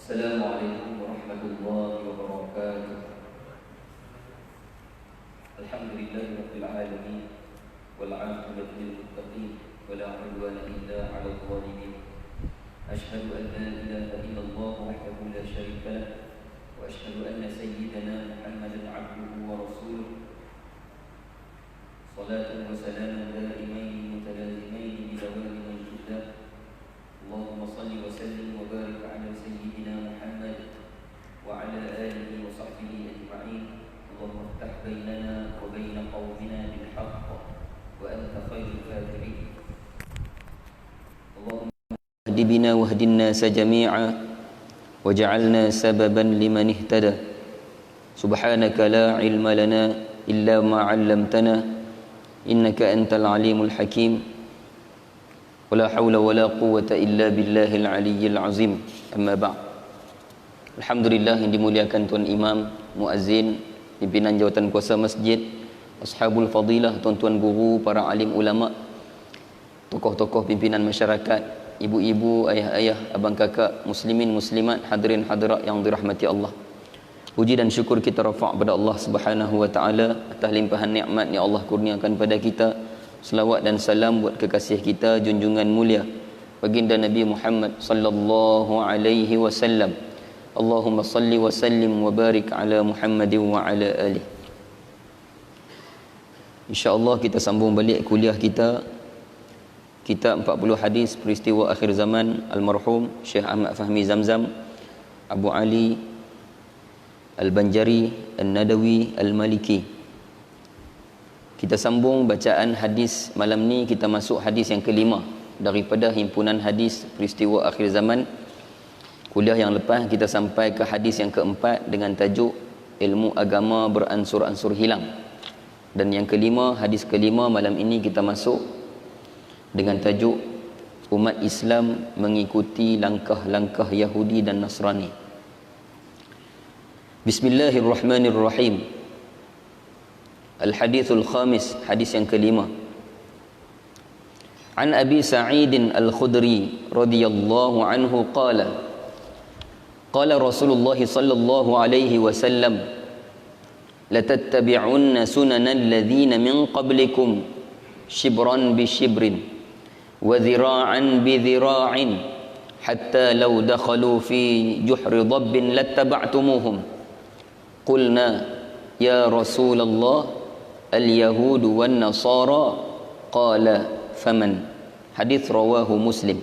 السلام عليكم ورحمة الله وبركاته. الحمد لله رب العالمين والعاقبة للمتقين ولا عدوان إلا على الظالمين. أشهد أن لا إله إلا الله وحده لا شريك له، وأشهد أن سيدنا محمدا عبده ورسوله، صلاة وسلاما دائمين متلازمين بدوام مجد الله. اللهم صل وسلم وبارك على سيدنا محمد وعلى آله وصحبه أجمعين. اللهم افتح بيننا وبين قومنا بالحق وأنت خير الفاتحين. اللهم اهد بنا واهد الناس جميعا وجعلنا سببا لمن اهتدى. سبحانك لا علم لنا إلا ما علمتنا إنك أنت العليم الحكيم. ولا حول ولا قوة إلا بالله العلي العظيم. أما بعد. Alhamdulillah yang dimuliakan Tuan Imam, Muazzin, pimpinan jawatan kuasa masjid, ashabul fadilah, tuan-tuan guru, para alim ulama, tokoh-tokoh pimpinan masyarakat, ibu-ibu, ayah-ayah, abang kakak, muslimin, muslimat, hadirin hadirat yang dirahmati Allah. Puji dan syukur kita rafa' kepada Allah Subhanahu wa taala atas limpahan nikmat yang Allah kurniakan pada kita. Selawat dan salam buat kekasih kita, junjungan mulia baginda Nabi Muhammad sallallahu alaihi wasallam. Allahumma salli wa sallim wa barik ala Muhammadin wa ala alihi. InsyaAllah kita sambung balik kuliah kita, kitab 40 hadis peristiwa akhir zaman almarhum Syekh Ahmad Fahmi Zamzam, Abu Ali Al-Banjari An-Nadawi Al-Maliki. Kita sambung bacaan hadis malam ni. Kita masuk hadis yang kelima daripada himpunan hadis peristiwa akhir zaman. Kuliah yang lepas kita sampai ke hadis yang keempat dengan tajuk ilmu agama beransur-ansur hilang. Dan yang kelima, hadis kelima malam ini kita masuk dengan tajuk umat Islam mengikuti langkah-langkah Yahudi dan Nasrani. Bismillahirrahmanirrahim. Al-Hadithul Khamis, hadis yang kelima. An Abi Sa'id Al-Khudri radhiyallahu anhu qala qala Rasulullah sallallahu alaihi wasallam latattabi'unna sunanal ladzina min qablikum shibran bi shibrin wa dhira'an bi dhira'in hatta law dakhalu fi juhri dhabbin lattaba'tumuhum. Qulna ya Rasulullah al-Yahud wan Nasara. Qala faman. Hadis rawahu Muslim.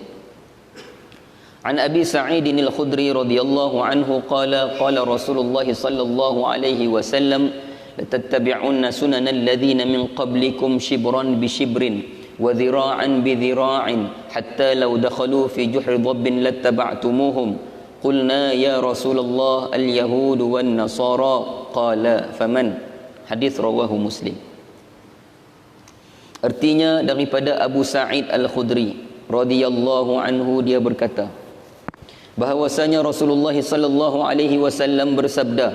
An Abi Sa'id Al-Khudri radhiyallahu anhu qala qala Rasulullah sallallahu alaihi wasallam latattabi'unna sunanal ladzina min qablikum shibran bi shibrin wa dhira'an bi dhira'in hatta law dakhalu fi juhri dhabbin lattaba'tumuhum. Qulna ya Rasulullah al-Yahud wan Nasara. Qala faman. Hadis rawahu Muslim. Artinya daripada Abu Sa'id Al-Khudri radhiyallahu anhu, dia berkata bahawasanya Rasulullah sallallahu alaihi wasallam bersabda,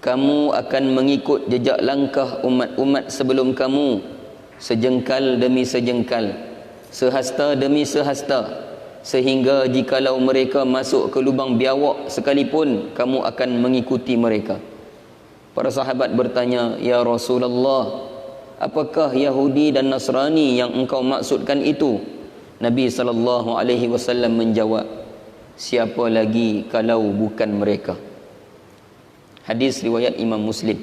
kamu akan mengikut jejak langkah umat-umat sebelum kamu sejengkal demi sejengkal, sehasta demi sehasta, sehingga jikalau mereka masuk ke lubang biawak sekalipun kamu akan mengikuti mereka. Para sahabat bertanya, ya Rasulullah, apakah Yahudi dan Nasrani yang engkau maksudkan itu? Nabi sallallahu alaihi wasallam menjawab, siapa lagi kalau bukan mereka. Hadis riwayat Imam Muslim.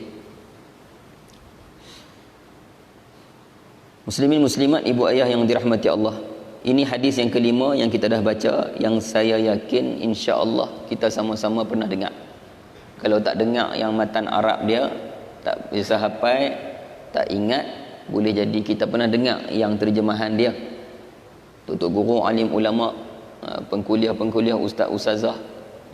Muslimin muslimat, ibu ayah yang dirahmati Allah, ini hadis yang kelima yang kita dah baca, yang saya yakin insya-Allah kita sama-sama pernah dengar. Kalau tak dengar yang matan Arab dia, tak bisa hafal, tak ingat, boleh jadi kita pernah dengar yang terjemahan dia. Tok guru, alim ulama, pengkuliah-pengkuliah, ustaz-ustazah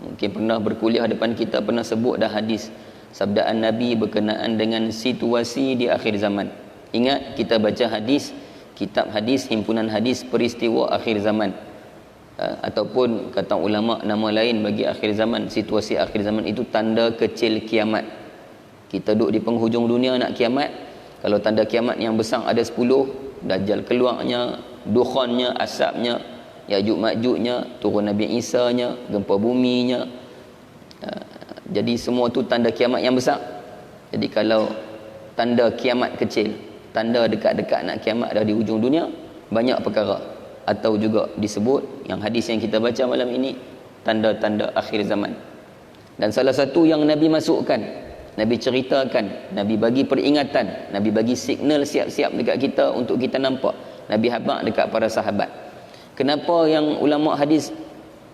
mungkin pernah berkuliah depan kita, pernah sebut dah hadis sabdaan Nabi berkenaan dengan situasi di akhir zaman. Ingat, kita baca hadis, kitab hadis, himpunan hadis peristiwa akhir zaman, ataupun kata ulama nama lain bagi akhir zaman. Situasi akhir zaman itu tanda kecil kiamat. Kita duduk di penghujung dunia nak kiamat. Kalau tanda kiamat yang besar ada 10, Dajjal keluarnya, dukhannya, asapnya, Ya'juj Ma'jujnya, turun Nabi Isa-nya, gempa buminya. Jadi semua tu tanda kiamat yang besar. Jadi kalau tanda kiamat kecil, tanda dekat-dekat nak kiamat dah di ujung dunia, banyak perkara. Atau juga disebut yang hadis yang kita baca malam ini, tanda-tanda akhir zaman. Dan salah satu yang Nabi masukkan, Nabi ceritakan, Nabi bagi peringatan, Nabi bagi signal siap-siap dekat kita untuk kita nampak, Nabi habaq dekat para sahabat. Kenapa yang ulama hadis,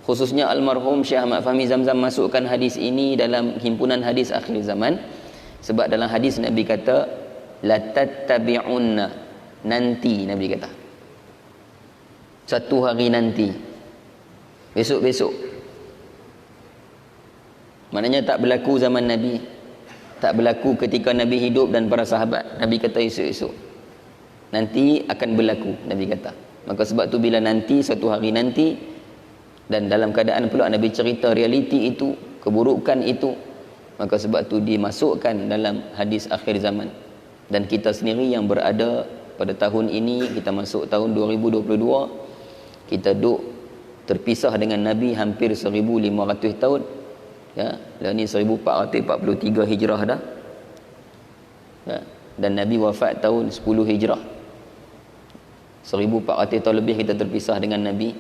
khususnya almarhum Syekh Ahmad Fahmi Zamzam, masukkan hadis ini dalam himpunan hadis akhir zaman? Sebab dalam hadis Nabi kata la tattabi'unna, nanti Nabi kata, satu hari nanti, besok-besok. Maknanya tak berlaku zaman Nabi, tak berlaku ketika Nabi hidup dan para sahabat. Nabi kata esok-esok, nanti akan berlaku, Nabi kata. Maka sebab tu bila nanti, satu hari nanti, dan dalam keadaan pula Nabi cerita realiti itu, keburukan itu, maka sebab tu dimasukkan dalam hadis akhir zaman. Dan kita sendiri yang berada pada tahun ini, kita masuk tahun 2022, kita duduk terpisah dengan Nabi hampir 1500 tahun. Ya, dan ni 1443 Hijrah dah. Ya, dan Nabi wafat tahun 10 Hijrah. 1400 tahun lebih kita terpisah dengan Nabi.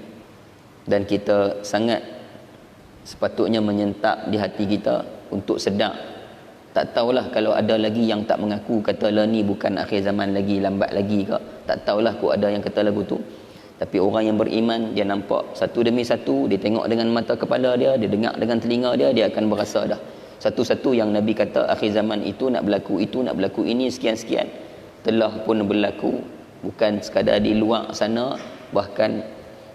Dan kita sangat sepatutnya menyentak di hati kita untuk sedar. Tak tahulah kalau ada lagi yang tak mengaku, kata lah ni bukan akhir zaman lagi, lambat lagi ke. Tak tahulah kok ada yang kata lagu tu. Tapi orang yang beriman, dia nampak satu demi satu, dia tengok dengan mata kepala dia, dia dengar dengan telinga dia, dia akan berasa dah. Satu-satu yang Nabi kata akhir zaman itu nak berlaku, itu nak berlaku, ini sekian-sekian, telah pun berlaku. Bukan sekadar di luar sana, bahkan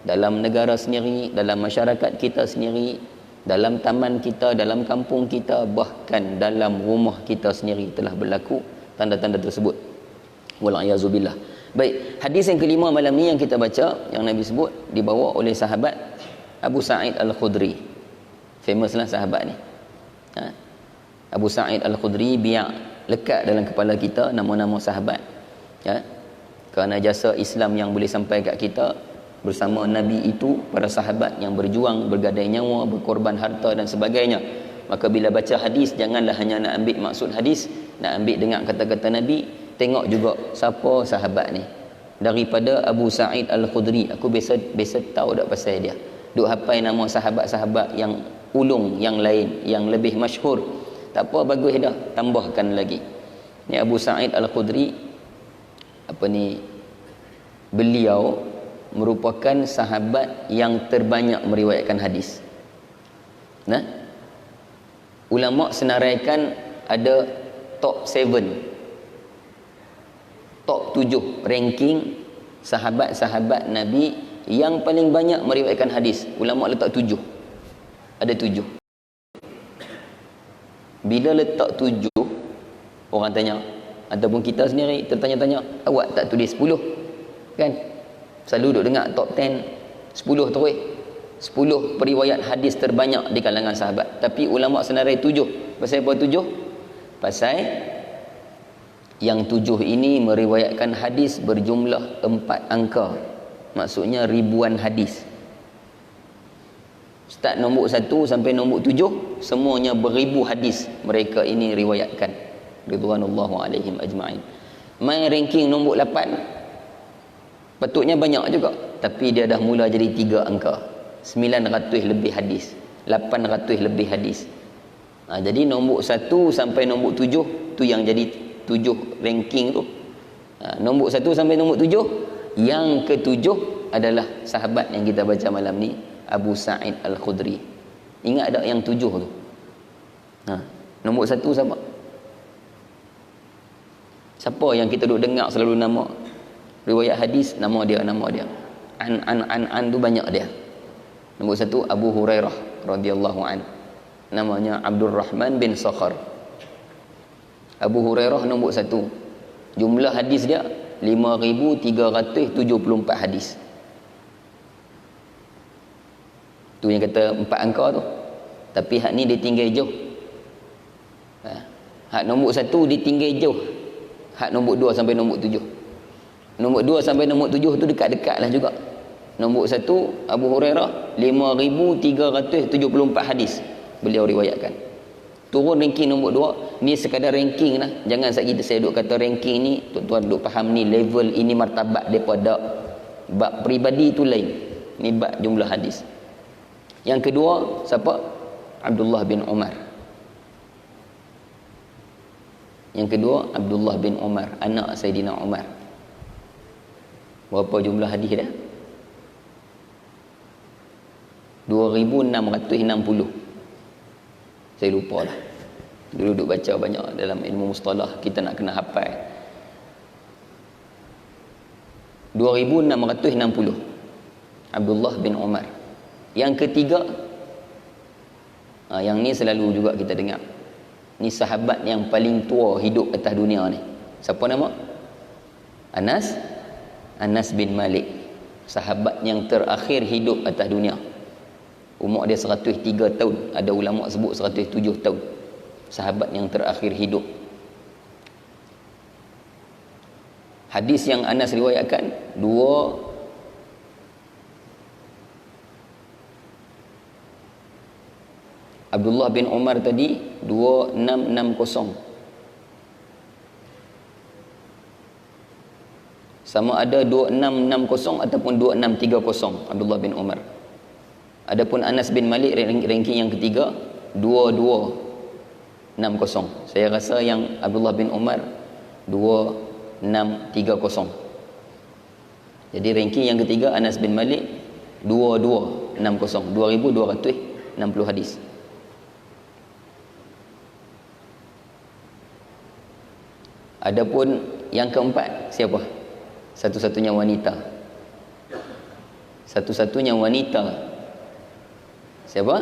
dalam negara sendiri, dalam masyarakat kita sendiri, dalam taman kita, dalam kampung kita, bahkan dalam rumah kita sendiri telah berlaku tanda-tanda tersebut. Wal'ayazubillah. Baik, hadis yang kelima malam ni yang kita baca, yang Nabi sebut, dibawa oleh sahabat Abu Sa'id Al-Khudri. Famous lah sahabat ni. Abu Sa'id Al-Khudri, biar lekat dalam kepala kita nama-nama sahabat. Ya. Kerana jasa Islam yang boleh sampai kat kita bersama Nabi itu, para sahabat yang berjuang, bergadai nyawa, berkorban harta dan sebagainya. Maka bila baca hadis, janganlah hanya nak ambil maksud hadis, nak ambil dengar kata-kata Nabi, tengok juga siapa sahabat ni. Daripada Abu Sa'id Al-Khudri, aku biasa tahu dak pasal dia. Duk hafal nama sahabat-sahabat yang ulung, yang lain, yang lebih masyhur. Tak apa, bagus dah, tambahkan lagi. Ni Abu Sa'id Al-Khudri, beliau merupakan sahabat yang terbanyak meriwayatkan hadis. Nah, ulama senaraikan ada top 7, top 7 ranking sahabat-sahabat Nabi yang paling banyak meriwayatkan hadis. Ulama letak 7. Ada 7. Bila letak 7, orang tanya, ataupun kita sendiri tertanya-tanya, awak tak tulis 10? Kan? Selalu duk dengar top 10, 10 terus. 10 periwayat hadis terbanyak di kalangan sahabat. Tapi ulama senarai 7. Pasal apa 7? Pasal yang 7 ini meriwayatkan hadis berjumlah 4 angka. Maksudnya ribuan hadis. Start nombor 1 sampai nombor 7, semuanya beribu hadis mereka ini riwayatkan. Ridwanullahu alaihim ajma'in. Main ranking nombor 8, patutnya banyak juga, tapi dia dah mula jadi 3 angka. 900 lebih hadis, 800 lebih hadis. Jadi nombor 1 sampai nombor 7 tu yang jadi 7 ranking tu. Nombor 1 sampai nombor 7, yang ke-7 adalah sahabat yang kita baca malam ni, Abu Sa'id Al-Khudri. Ingat tak yang 7 tu? Nombor 1 siapa? Siapa yang kita duk dengar selalu nama? Riwayat hadis, nama dia. An tu banyak dia. Nombor 1 Abu Hurairah radhiyallahu an. Namanya Abdul Rahman bin Sakhar. Abu Hurairah nombor 1. Jumlah hadis dia 5374 hadis. Tu yang kata 4 angka tu. Tapi hak ni dia tinggal jauh. Hak nombor 1 dia tinggal jauh. Hak nombor 2 sampai nombor 7. Nombor 2 sampai nombor 7 tu dekat-dekat lah juga. Nombor 1 Abu Hurairah 5374 hadis beliau riwayatkan. Turun ranking nombor 2. Ni sekadar ranking lah. Jangan saya duk kata ranking ni, tuan-tuan duk faham ni level ini martabat daripada bab peribadi tu lain. Ni bab jumlah hadis. Yang kedua siapa? Abdullah bin Umar. Yang kedua Abdullah bin Umar, anak Saidina Umar. Berapa jumlah hadis dia? 2660. Saya lupa lah. Dulu duk baca banyak dalam ilmu mustalah, kita nak kena hafal. 2660 Abdullah bin Umar. Yang ketiga, yang ni selalu juga kita dengar, ni sahabat yang paling tua hidup atas dunia ni. Siapa nama? Anas bin Malik. Sahabat yang terakhir hidup atas dunia. Umur dia 103 tahun. Ada ulama sebut 107 tahun. Sahabat yang terakhir hidup. Hadis yang Anas riwayatkan Abdullah bin Umar tadi 2660. Sama ada 2660 ataupun 2630 Abdullah bin Umar. Adapun Anas bin Malik ranking yang ketiga 2260. Saya rasa yang Abdullah bin Umar 2630. Jadi ranking yang ketiga Anas bin Malik 2260, 2260 hadis. Adapun yang keempat siapa? Satu-satunya wanita. Satu-satunya wanita siapa?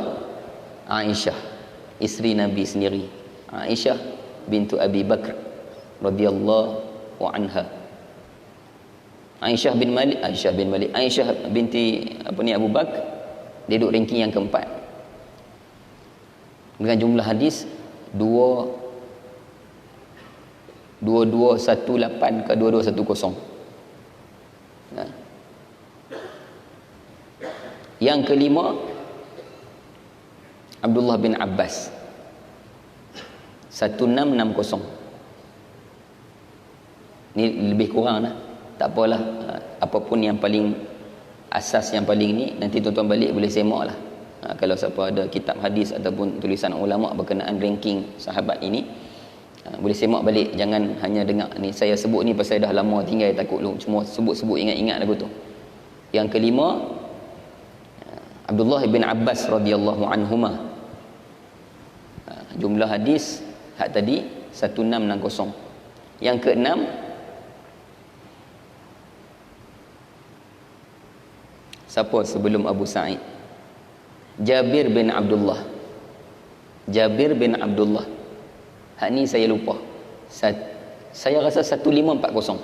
Aisyah, isteri Nabi sendiri. Aisyah bintu Abi Bakr radhiyallahu anha. Aisyah binti Abu Bakr, dia duduk ranking yang keempat dengan jumlah hadis 2218 ke 2210. Yang kelima Abdullah bin Abbas 1660. Ni lebih kurang lah. Tak apalah, apapun yang paling asas, yang paling ni nanti tuan-tuan balik boleh semak lah. Kalau siapa ada kitab hadis ataupun tulisan ulama berkenaan ranking sahabat ini, boleh semak balik. Jangan hanya dengar ni saya sebut ni pasal dah lama tinggal, takut lu cuma sebut-sebut ingat-ingat lagu tu. Yang kelima Abdullah bin Abbas radhiyallahu anhuma. Jumlah hadis hak tadi 1660. Yang keenam siapa sebelum Abu Sa'id? Jabir bin Abdullah. Hak ni saya lupa. Saya rasa 1540.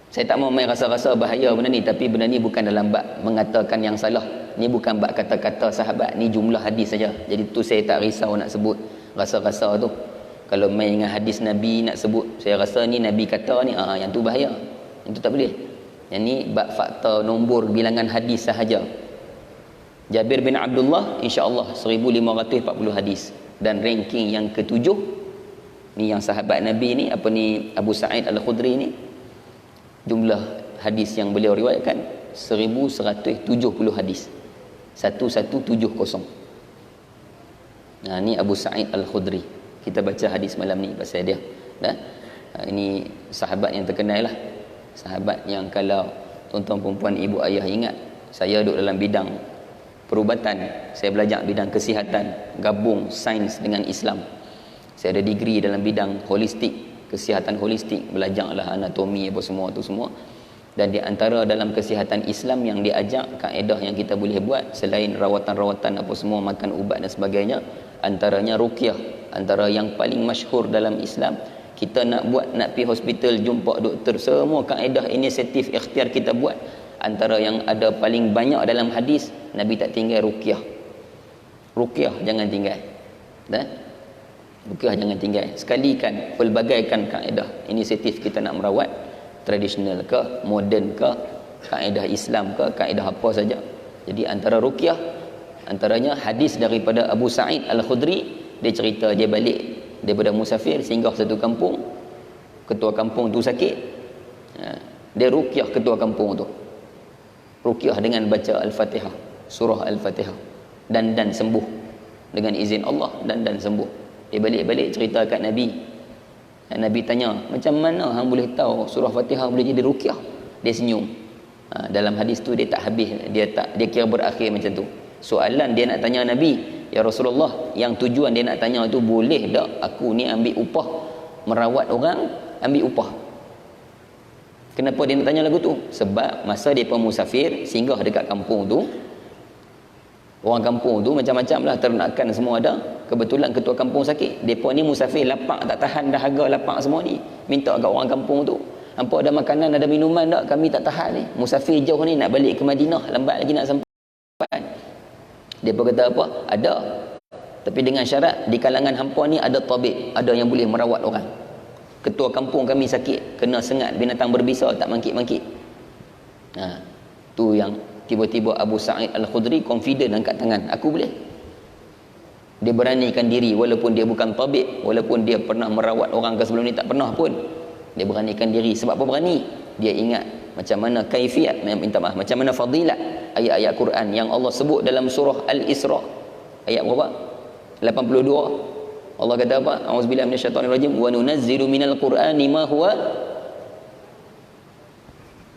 Saya tak mau main rasa-rasa bahaya benda ni, tapi benda ni bukan dalam bab mengatakan yang salah. Ni bukan bab kata-kata sahabat, ni jumlah hadis saja. Jadi tu saya tak risau nak sebut rasa-rasa tu. Kalau main dengan hadis Nabi nak sebut, saya rasa ni Nabi kata ni, yang tu bahaya. Yang tu tak boleh. Yang ni bab fakta nombor bilangan hadis sahaja. Jabir bin Abdullah insya-Allah 1540 hadis, dan ranking yang ketujuh ni yang sahabat Nabi ni, Abu Sa'id Al-Khudri ni, jumlah hadis yang beliau riwayatkan 1170 hadis. 1170. Ni Abu Sa'id Al-Khudri. Kita baca hadis malam ni pasal dia. Ini sahabat yang terkenal lah. Sahabat yang kalau tuan-tuan perempuan, ibu ayah ingat, saya duduk dalam bidang perubatan, saya belajar bidang kesihatan, gabung sains dengan Islam. Saya ada degree dalam bidang holistik, kesihatan holistik, belajarlah anatomi apa semua tu semua. Dan di antara dalam kesihatan Islam yang diajak, kaedah yang kita boleh buat selain rawatan-rawatan apa semua, makan ubat dan sebagainya, antaranya ruqyah. Antara yang paling masyhur dalam Islam, kita nak pergi hospital jumpa doktor, semua kaedah inisiatif ikhtiar kita buat. Antara yang ada paling banyak dalam hadis, Nabi tak tinggal ruqyah. Ruqyah jangan tinggal. Ruqyah jangan tinggal. Sekalikan pelbagaikan kaedah inisiatif kita nak merawat, tradisional ke, moden ke, kaedah Islam ke, kaedah apa saja. Jadi antara ruqyah, antaranya hadis daripada Abu Sa'id Al-Khudri, dia cerita dia balik daripada musafir, singgah satu kampung, ketua kampung tu sakit. Dia ruqyah ketua kampung tu, ruqyah dengan baca Al-Fatihah, surah Al-Fatihah, dan sembuh dengan izin Allah, dan sembuh. Dia balik cerita kat Nabi, dan Nabi tanya, macam mana hang boleh tahu surah Fatihah boleh jadi ruqyah? Dia senyum. Dalam hadis tu dia tak habis, dia kira berakhir macam tu. Soalan dia nak tanya Nabi, ya Rasulullah, yang tujuan dia nak tanya tu, boleh tak aku ni ambil upah merawat orang, ambil upah? Kenapa dia nak tanya lagu tu? Sebab masa dia musafir singgah dekat kampung tu, orang kampung tu macam-macam lah, ternakan semua ada. Kebetulan ketua kampung sakit, depa ni musafir, lapak tak tahan dahaga lapak semua ni, minta kat orang kampung tu, hampa ada makanan, ada minuman tak? Kami tak tahan ni, musafir jauh ni, nak balik ke Madinah, lambat lagi nak sampai. Depa kata apa? Ada, tapi dengan syarat di kalangan hampa ni ada tabib, ada yang boleh merawat orang. Ketua kampung kami sakit, kena sengat binatang berbisa, tak mangkit-mangkit. Tu yang tiba-tiba Abu Sa'id Al-Khudri confident angkat tangan, aku boleh. Dia beranikan diri, walaupun dia bukan tabib, walaupun dia pernah merawat orang ke sebelum ni tak pernah pun, dia beranikan diri. Sebab apa berani? Dia ingat macam mana kaifiat, macam mana fadilat ayat-ayat Quran yang Allah sebut dalam surah Al-Isra, ayat berapa? 82. Allah kata apa? A'udzubillahi minasyaitonirrajim, wa nunazzilu minal qur'ani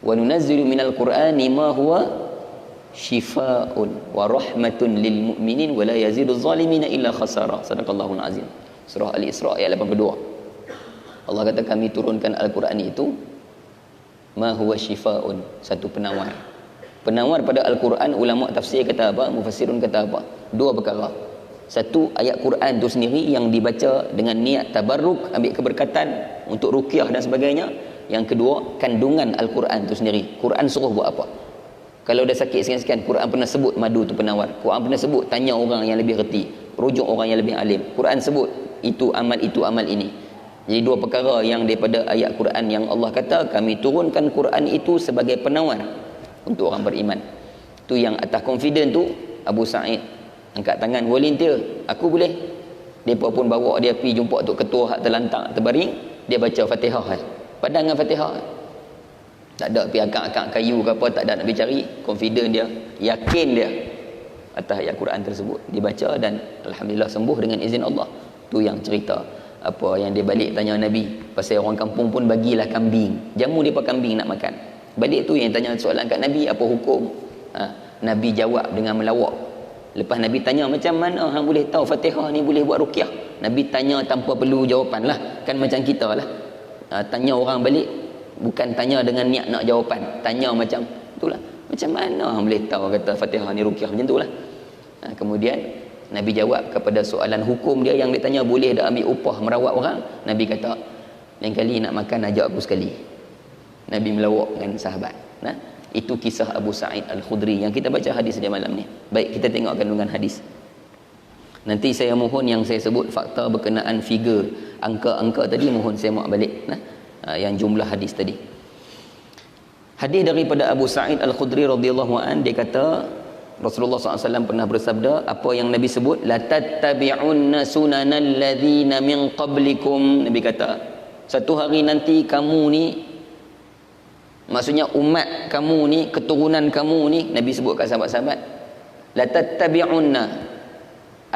minal qur'ani ma huwa shifaa'un wa rahmatun lil mu'minin wa la yaziduz zalimina illa khasara. Sadaqallahul azim. Surah Al-Isra ayat 82. Allah kata kami turunkan Al-Quran itu ma huwa shifaa'un, satu penawar. Penawar pada Al-Quran, ulama tafsir kata apa, mufassirun kata apa? Dua perkara. Satu, ayat Quran tu sendiri yang dibaca dengan niat tabarruk, ambil keberkatan untuk ruqyah dan sebagainya. Yang kedua, kandungan Al-Quran tu sendiri. Quran suruh buat apa? Kalau dah sakit sekian-sekian, Quran pernah sebut madu tu penawar. Quran pernah sebut tanya orang yang lebih reti, rujuk orang yang lebih alim. Quran sebut itu amal ini. Jadi dua perkara yang daripada ayat Quran yang Allah kata kami turunkan Quran itu sebagai penawar untuk orang beriman. Tu yang atas confident tu, Abu Sa'id angkat tangan, volunteer, aku boleh. Depa pun bawa dia pergi jumpa tu ketua hak terlantak terbaring, dia baca Fatihah kan. Padang dengan Fatihah. Tak ada pergi akak-akak kayu ke apa, tak ada nak pergi cari. Confident dia, yakin dia atas ayat Quran tersebut, dibaca dan alhamdulillah sembuh dengan izin Allah. Tu yang cerita apa yang dia balik tanya Nabi pasal orang kampung pun bagilah kambing, jamu dia pakai kambing nak makan. Balik tu yang tanya soalan kat Nabi, apa hukum? Nabi jawab dengan melawak. Lepas Nabi tanya macam mana hang boleh tahu Fatihah ni boleh buat ruqyah, Nabi tanya tanpa perlu jawapan lah, kan macam kita lah. Tanya orang balik, bukan tanya dengan niat nak jawapan, tanya macam itulah, macam mana hang boleh tahu kata Fatihah ni ruqyah, macam itulah. Kemudian Nabi jawab kepada soalan hukum dia yang dia tanya, boleh dah ambil upah merawat orang? Nabi kata, lain kali nak makan ajak aku sekali. Nabi melawak dengan sahabat. Itu kisah Abu Sa'id Al-Khudri yang kita baca hadis dia malam ni. Baik, kita tengok kandungan hadis. Nanti saya mohon yang saya sebut fakta berkenaan figure, angka-angka tadi, mohon saya muat balik yang jumlah hadis tadi. Hadis daripada Abu Sa'id Al-Khudri radhiyallahu an, dia kata Rasulullah SAW pernah bersabda, apa yang Nabi sebut, la tattabi'unna sunanal ladzina min qablikum. Nabi kata, satu hari nanti kamu ni, maksudnya umat kamu ni, keturunan kamu ni, Nabi sebut kat sahabat-sahabat, la tattabi'unna,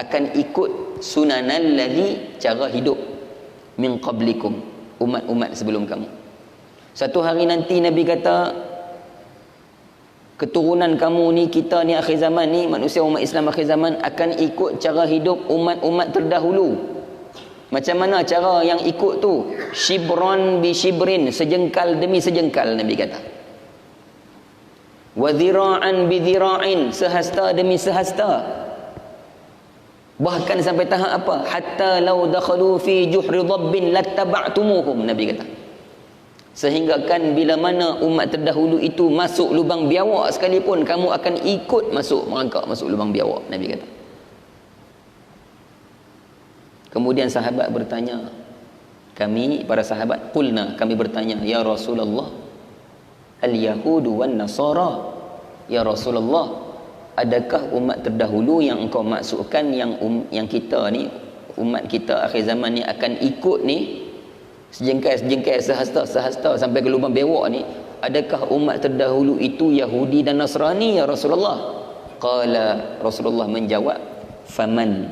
akan ikut sunanal ladzi, cara hidup, min qablikum, umat-umat sebelum kamu. Satu hari nanti Nabi kata, keturunan kamu ni, kita ni akhir zaman ni, manusia umat Islam akhir zaman akan ikut cara hidup umat-umat terdahulu. Macam mana cara yang ikut tu? Shibran bi shibrin, sejengkal demi sejengkal, Nabi kata. Wa dhira'an bi dhira'in, sehasta demi sehasta. Bahkan sampai tahap apa? Hatta law dakhalu fi juhri dhabbin lattaba'tumuhum, Nabi kata. Sehingga kan bila mana umat terdahulu itu masuk lubang biawak sekalipun, kamu akan ikut masuk, merangkak masuk lubang biawak, Nabi kata. Kemudian sahabat bertanya, kami para sahabat, qulna, kami bertanya, ya Rasulullah, al-yahudu wan nasara. Ya Rasulullah, adakah umat terdahulu yang engkau maksudkan yang kita ni, umat kita akhir zaman ni akan ikut ni sejengkai sehasta sampai ke lubang bewak ni, adakah umat terdahulu itu Yahudi dan Nasrani ya Rasulullah? Qala, Rasulullah menjawab, faman,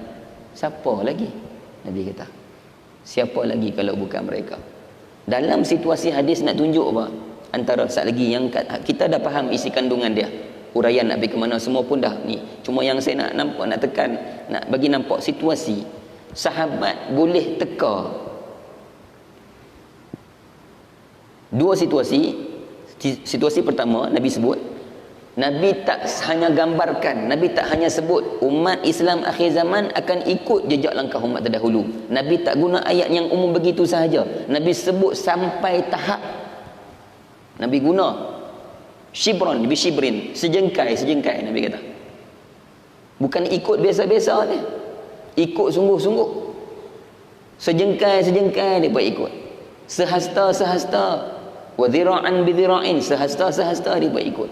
siapa lagi? Nabi kata, siapa lagi kalau bukan mereka? Dalam situasi hadis nak tunjuk apa? Antara sat lagi yang kita dah faham isi kandungan dia, uraian nak pergi ke mana semua pun dah ni. Cuma yang saya nak nampak, nak tekan, nak bagi nampak situasi sahabat boleh teka. Dua situasi. Situasi pertama Nabi sebut, Nabi tak hanya gambarkan, Nabi tak hanya sebut umat Islam akhir zaman akan ikut jejak langkah umat terdahulu. Nabi tak guna ayat yang umum begitu sahaja. Nabi sebut sampai tahap, Nabi guna shibron bi shibrin, sejengkai Nabi kata. Bukan ikut biasa-biasa ni, ikut sungguh-sungguh. Sejengkai dia buat ikut. Sehasta wa dhira'an bi dhira'in, sehasta dia buat ikut.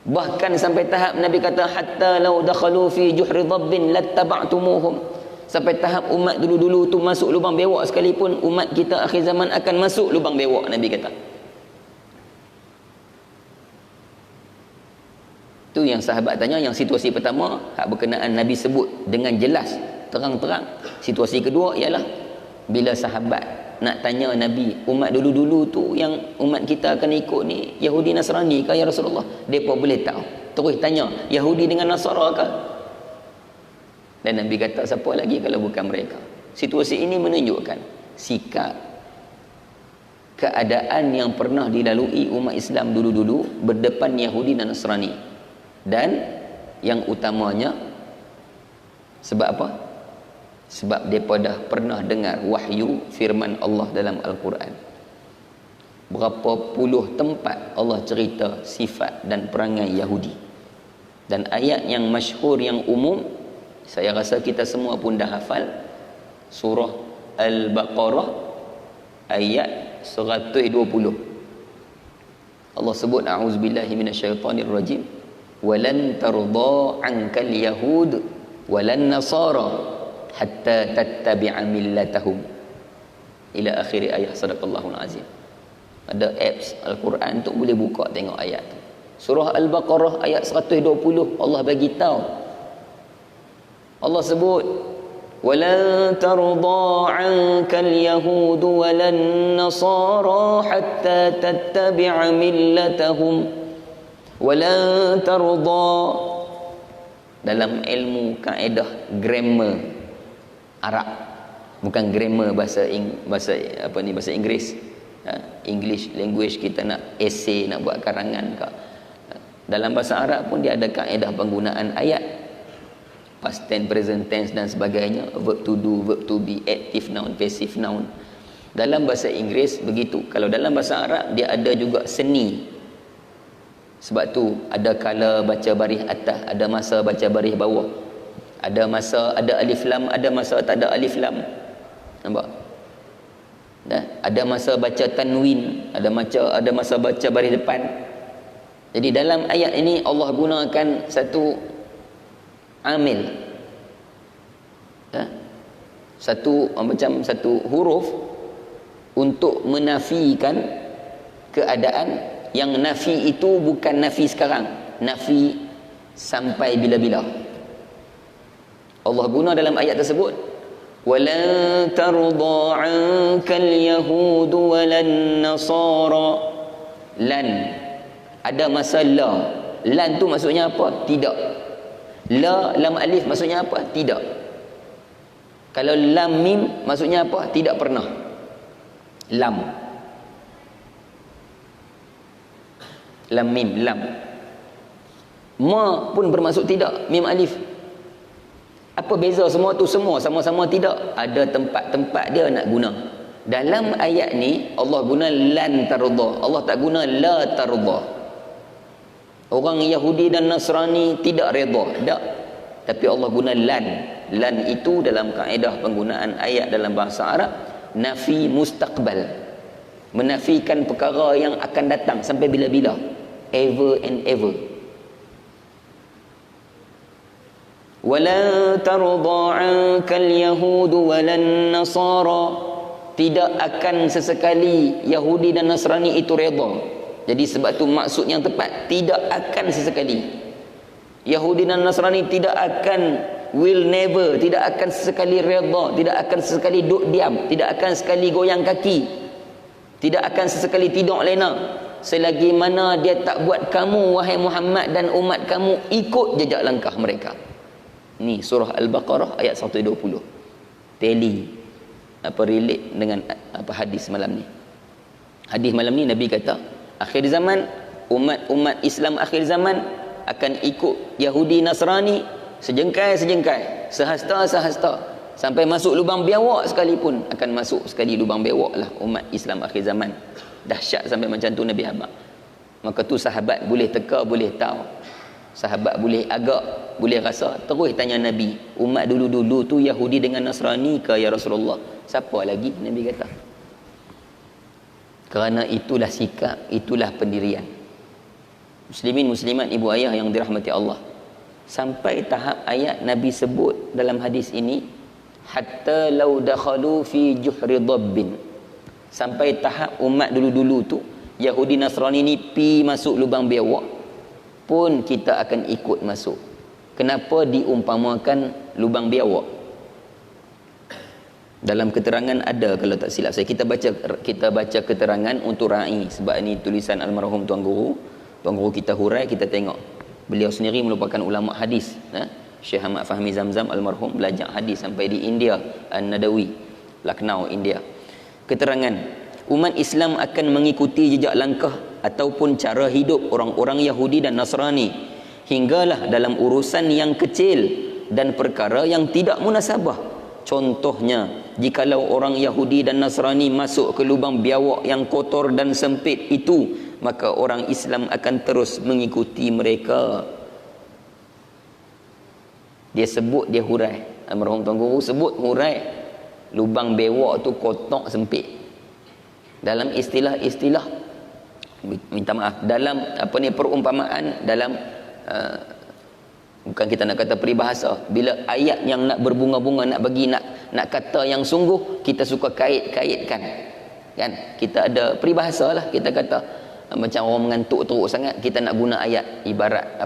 Bahkan sampai tahap Nabi kata, hatta law dakhalu fi juhri dhabbin lattaba'tumuhum, sampai tahap umat dulu-dulu tu masuk lubang bewak sekalipun, umat kita akhir zaman akan masuk lubang bewak, Nabi kata. Tu yang sahabat tanya, yang situasi pertama hak berkenaan Nabi sebut dengan jelas, terang-terang. Situasi kedua ialah bila sahabat nak tanya Nabi, umat dulu-dulu tu yang umat kita akan ikut ni Yahudi Nasrani ke ya Rasulullah? Depa boleh tahu. Terus tanya, Yahudi dengan Nasara ke? Dan Nabi kata, siapa lagi kalau bukan mereka? Situasi ini menunjukkan sikap, keadaan yang pernah dilalui umat Islam dulu-dulu berdepan Yahudi dan Nasrani. Dan yang utamanya sebab apa? Sebab mereka dah pernah dengar wahyu firman Allah dalam Al-Quran. Berapa puluh tempat Allah cerita sifat dan perangai Yahudi. Dan ayat yang masyhur, yang umum, saya rasa kita semua pun dah hafal, surah Al-Baqarah ayat 120. Allah sebut, a'udzubillahi minasyaitonirrajim, walan tarda 'ankal yahud walan nasara hatta tattabi'a millatahum, ila akhir ayat. Sadaqallahul azim. Ada apps Al-Quran tu, boleh buka tengok ayat tu. Surah Al-Baqarah ayat 120, Allah bagi tahu. Allah sebut, walan tarda 'ankal yahud walan nasara hatta tattabi'a millatahum. Walan tarda, dalam ilmu kaedah grammar Arab, bukan grammar bahasa Inggeris, English language, kita nak essay, nak buat karangan ke. Dalam bahasa Arab pun dia ada kaedah penggunaan ayat, past tense, present tense dan sebagainya, verb to do, verb to be, active noun, passive noun. Dalam bahasa Inggeris begitu. Kalau dalam bahasa Arab dia ada juga seni. Sebab tu ada kala baca baris atas, ada masa baca baris bawah. Ada masa ada alif lam, ada masa tak ada alif lam. Nampak? Ada masa baca tanwin, ada masa baca baris depan. Jadi dalam ayat ini Allah gunakan satu amil, macam satu huruf untuk menafikan keadaan yang nafi itu bukan nafi sekarang, nafi sampai bila-bila. Allah guna dalam ayat tersebut, walan tarda 'ankal yahud walan nasara. Lan, ada masa la. Lan tu maksudnya apa? Tidak. La, lam alif maksudnya apa? Tidak. Kalau lam mim maksudnya apa? Tidak pernah. Lam mim, lam. Ma pun bermaksud tidak, mim alif. Apa beza semua tu? Semua sama-sama tidak. Ada tempat-tempat dia nak guna. Dalam ayat ni Allah guna lan tarda, Allah tak guna la tarda. Orang Yahudi dan Nasrani tidak redha, tak. Tapi Allah guna lan. Lan itu dalam kaedah penggunaan ayat dalam bahasa Arab nafi mustaqbal. menafikan perkara yang akan datang sampai bila-bila, ever and ever. Wala tarda 'anka al-yahud walan nasara, tidak akan sesekali Yahudi dan Nasrani itu redha. Jadi sebab tu maksud yang tepat, tidak akan sesekali Yahudi dan Nasrani tidak akan, will never, tidak akan sesekali redha, tidak akan sesekali duduk diam, tidak akan sekali goyang kaki, tidak akan sesekali tidur lena selagi mana dia tak buat kamu wahai Muhammad dan umat kamu ikut jejak langkah mereka. Ni surah Al-Baqarah ayat 120. Tally relate dengan hadis malam ni. Hadis malam ni Nabi kata, akhir zaman, umat Islam akhir zaman akan ikut Yahudi Nasrani sejengkai-sejengkai, sehasta-sehasta, sampai masuk lubang biawak sekalipun akan masuk sekali lubang biawak lah umat Islam akhir zaman. Dahsyat sampai macam tu Nabi habaq. Maka tu sahabat boleh teka, boleh tahu, sahabat boleh agak, boleh rasa, terus tanya Nabi, umat dulu-dulu tu Yahudi dengan Nasrani ke ya Rasulullah? Siapa lagi? Nabi kata. Kerana itulah sikap, itulah pendirian muslimin muslimat ibu ayah yang dirahmati Allah. Sampai tahap ayat Nabi sebut dalam hadis ini, hatta law dakhalu fi juhri dabbin, sampai tahap umat dulu-dulu tu Yahudi Nasrani ni pi masuk lubang biawak pun kita akan ikut masuk. Kenapa diumpamakan lubang biawak? Dalam keterangan ada, kalau tak silap saya, kita baca keterangan untuk ra'i, sebab ini tulisan almarhum tuan guru kita hurai, kita tengok beliau sendiri merupakan ulama hadis, Syekh Ahmad Fahmi Zamzam almarhum belajar hadis sampai di India, An-Nadawi, Lucknow, India. Keterangan, umat Islam akan mengikuti jejak langkah ataupun cara hidup orang-orang Yahudi dan Nasrani hinggalah dalam urusan yang kecil dan perkara yang tidak munasabah. Contohnya, jikalau orang Yahudi dan Nasrani masuk ke lubang biawak yang kotor dan sempit itu, maka orang Islam akan terus mengikuti mereka. Dia sebut, dia hurai, almarhum tuan guru sebut hurai lubang biawak tu kotak sempit. Dalam istilah-istilah, minta maaf, dalam perumpamaan, dalam bukan kita nak kata peribahasa, bila ayat yang nak berbunga-bunga, nak bagi nak kata yang sungguh, kita suka kait-kaitkan kan. Kita ada peribahasa lah, kita kata macam orang mengantuk teruk sangat, kita nak guna ayat ibarat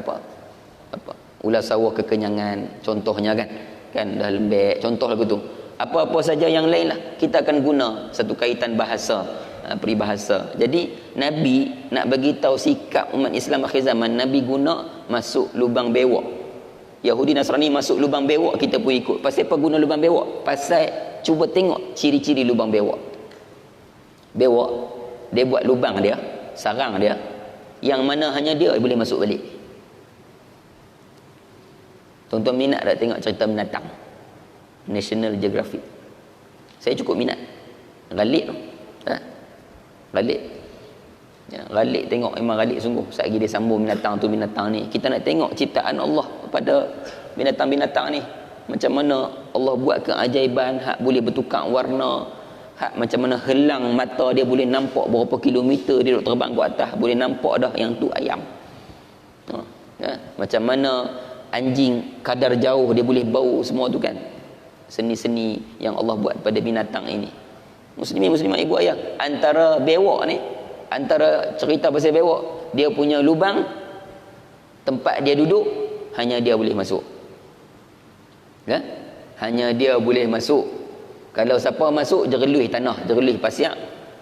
ular sawah kekenyangan contohnya kan dah lembek, contoh lagu tu. Apa-apa saja yang lain lah kita akan guna satu kaitan bahasa, peribahasa. Jadi Nabi nak bagi tahu sikap umat Islam akhir zaman, Nabi guna masuk lubang bewak. Yahudi Nasrani masuk lubang bewak, kita pun ikut. Pasal apa guna lubang bewak? Pasal cuba tengok ciri-ciri lubang bewak. Bewak, dia buat lubang dia, sarang dia, yang mana hanya dia boleh masuk balik. Tuan-tuan minat tak tengok cerita binatang? National Geographic. Saya cukup minat. Galik tu. Galik. Ya, galik tengok, memang galik sungguh. Sekejap lagi dia sambung binatang tu, binatang ni. Kita nak tengok ciptaan Allah pada binatang-binatang ni. Macam mana Allah buat keajaiban, hak boleh bertukar warna, hak macam mana helang mata dia boleh nampak berapa kilometer dia duduk terbang ke atas, boleh nampak dah yang tu ayam. Ya, macam mana anjing kadar jauh dia boleh bau, semua tu kan. Seni-seni yang Allah buat pada binatang ini. Muslimin muslimat ibu ayah, antara bewak ni, antara cerita pasal bewak, dia punya lubang, tempat dia duduk, hanya dia boleh masuk. Ya? Hanya dia boleh masuk. Kalau siapa masuk, jereluih tanah, jereluih pasir,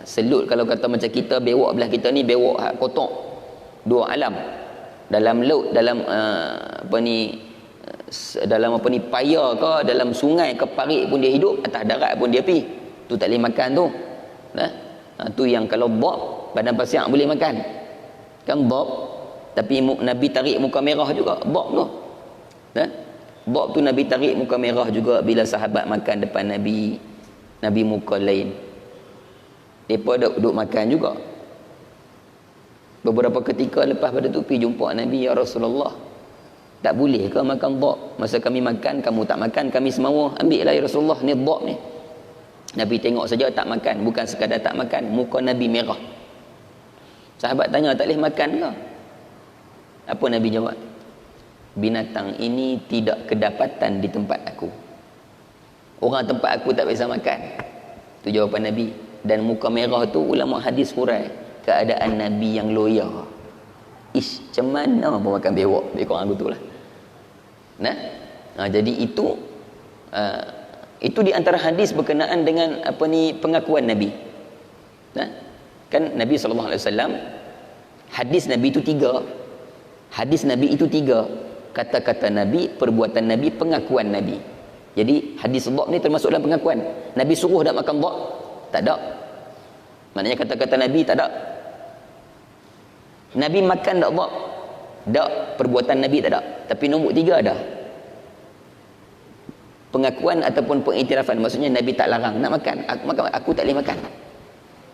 selut. Kalau kata macam kita, bewak belah kita ni bewak hak kotak, dua alam. Dalam laut, dalam dalam paya ke, dalam sungai ke, parit pun dia hidup, atas darat pun dia pi. Tu tak boleh makan tu. Tu yang kalau bob, badan pasir boleh makan. Kan bob, tapi Nabi tarik muka merah juga bob tu. Bob tu Nabi tarik muka merah juga bila sahabat makan depan Nabi. Nabi muka lain. Depa duduk makan juga. Beberapa ketika lepas pada tu pergi jumpa Nabi, ya Rasulullah, tak boleh ke makan bob? Masa kami makan, kamu tak makan, kami semua ambil lah ya Rasulullah, ni bob ni. Nabi tengok saja tak makan, bukan sekadar tak makan, muka Nabi merah. Sahabat tanya, tak boleh makan ke? Apa Nabi jawab? Binatang ini tidak kedapatan di tempat aku. Orang tempat aku tak biasa makan. Itu jawapan Nabi. Dan muka merah tu ulama hadis hurai keadaan Nabi yang loya. Macam mana pun makan bewok. Lebih kurang tu lah. Jadi itu di antara hadis berkenaan dengan pengakuan Nabi. Kan Nabi SAW, hadis Nabi itu 3. Hadis Nabi itu 3. Kata-kata Nabi, perbuatan Nabi, pengakuan Nabi. Jadi hadis dhab ni termasuk dalam pengakuan. Nabi suruh tak makan dhab? Tak ada. Maknanya kata-kata Nabi tak ada. Nabi makan tak dhab? Tak. Perbuatan Nabi tak ada. Tapi nombor 3 ada. Pengakuan ataupun pengiktirafan. Maksudnya Nabi tak larang nak makan. Aku tak boleh makan.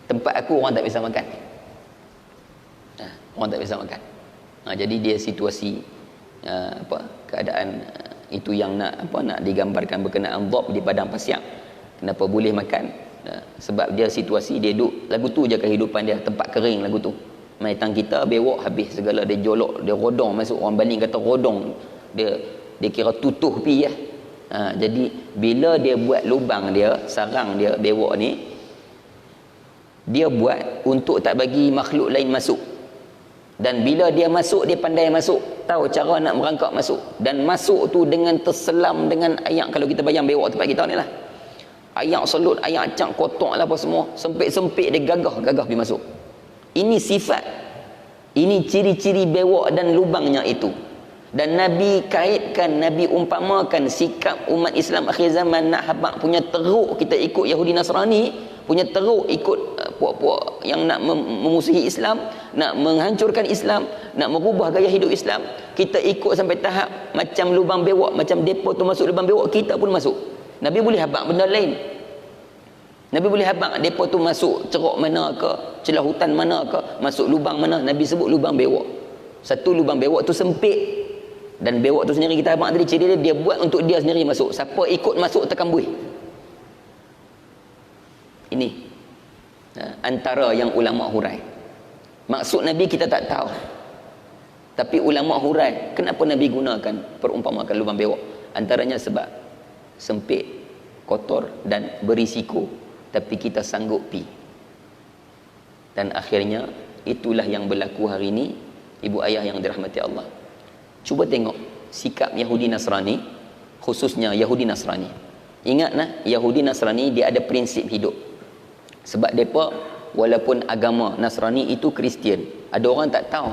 Tempat aku orang tak bisa makan. Orang tak bisa makan. Jadi dia situasi keadaan itu yang nak digambarkan berkenaan dhab di padang pasir. Kenapa boleh makan? Sebab dia situasi dia duduk lagu tu je kehidupan dia, tempat kering lagu tu. Mai tang kita bewok habis segala, dia jolok, dia rodong masuk, orang baling kata rodong. Dia kira tutuh pi ya. Jadi bila dia buat lubang dia, sarang dia bewok ni, dia buat untuk tak bagi makhluk lain masuk. Dan bila dia masuk, dia pandai masuk, tahu cara nak merangkak masuk. Dan masuk tu dengan terselam dengan ayak. Kalau kita bayang bewok tempat kita ni lah, ayak selut, ayak cak, kotak lah apa semua, sempit-sempit, dia gagah pergi masuk. Ini sifat, ini ciri-ciri bewok dan lubangnya itu. Dan Nabi kaitkan, Nabi umpamakan sikap umat Islam akhir zaman nak habaq punya teruk kita ikut Yahudi Nasrani, punya teruk ikut puak-puak yang nak memusuhi Islam, nak menghancurkan Islam, nak merubah gaya hidup Islam. Kita ikut sampai tahap macam lubang bewok, macam depa tu masuk lubang bewok, kita pun masuk. Nabi boleh habaq benda lain. Nabi boleh habaq depa tu masuk ceruk mana ke, celah hutan mana ke, masuk lubang mana. Nabi sebut lubang bewok. Satu lubang bewok tu sempit. Dan bewok tu sendiri kita habaq tadi, ciri dia buat untuk dia sendiri masuk. Siapa ikut masuk tekan buih. Ini antara yang ulama hurai. Maksud Nabi kita tak tahu, tapi ulama hurai kenapa Nabi gunakan perumpamaan lubang bewok. Antaranya sebab sempit, kotor dan berisiko, tapi kita sanggup pi. Dan akhirnya itulah yang berlaku hari ini, ibu ayah yang dirahmati Allah. Cuba tengok sikap Yahudi Nasrani, khususnya Yahudi Nasrani. Ingatlah, Yahudi Nasrani dia ada prinsip hidup. Sebab mereka walaupun agama Nasrani itu Kristian, ada orang tak tahu.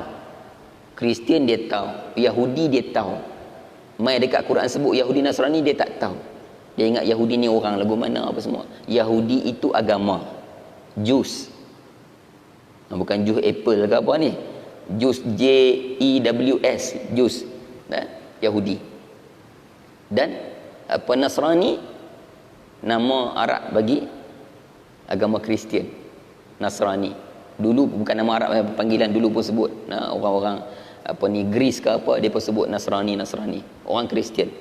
Kristian dia tahu, Yahudi dia tahu. Mai dekat Quran sebut Yahudi Nasrani dia tak tahu. Dia ingat Yahudi ni orang lagu mana apa semua. Yahudi itu agama. Jus. Bukan jus apple ke apa ni. Jus JEWS, jus. Yahudi. Dan Nasrani nama Arab bagi agama Kristian, Nasrani. Dulu bukan nama Arab, panggilan dulu pun sebut. Orang-orang Greece ke apa, dia pun sebut Nasrani. Orang Kristian.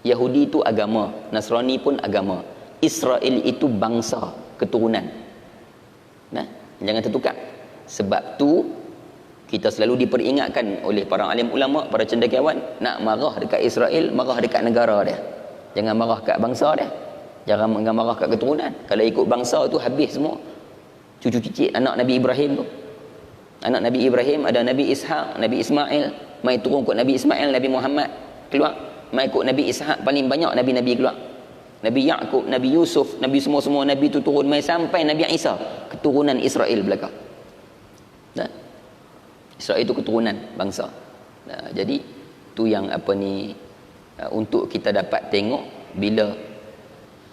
Yahudi itu agama, Nasrani pun agama. Israel itu bangsa, keturunan. Jangan tertukar. Sebab tu kita selalu diperingatkan oleh para alim ulama, para cendekiawan, nak marah dekat Israel, marah dekat negara dia. Jangan marah kat bangsa dia. Jangan marah kat keturunan. Kalau ikut bangsa tu habis semua. Cucu cicit anak Nabi Ibrahim tu. Anak Nabi Ibrahim ada Nabi Ishaq, Nabi Ismail. Mai turun kot Nabi Ismail, Nabi Muhammad keluar. Mai ikut Nabi Ishaq, paling banyak Nabi-Nabi keluar. Nabi Yaqub, Nabi Yusuf, Nabi semua Nabi tu turun. Mai sampai Nabi Isa, keturunan Israel belakang. Israel itu keturunan bangsa. Jadi tu yang untuk kita dapat tengok bila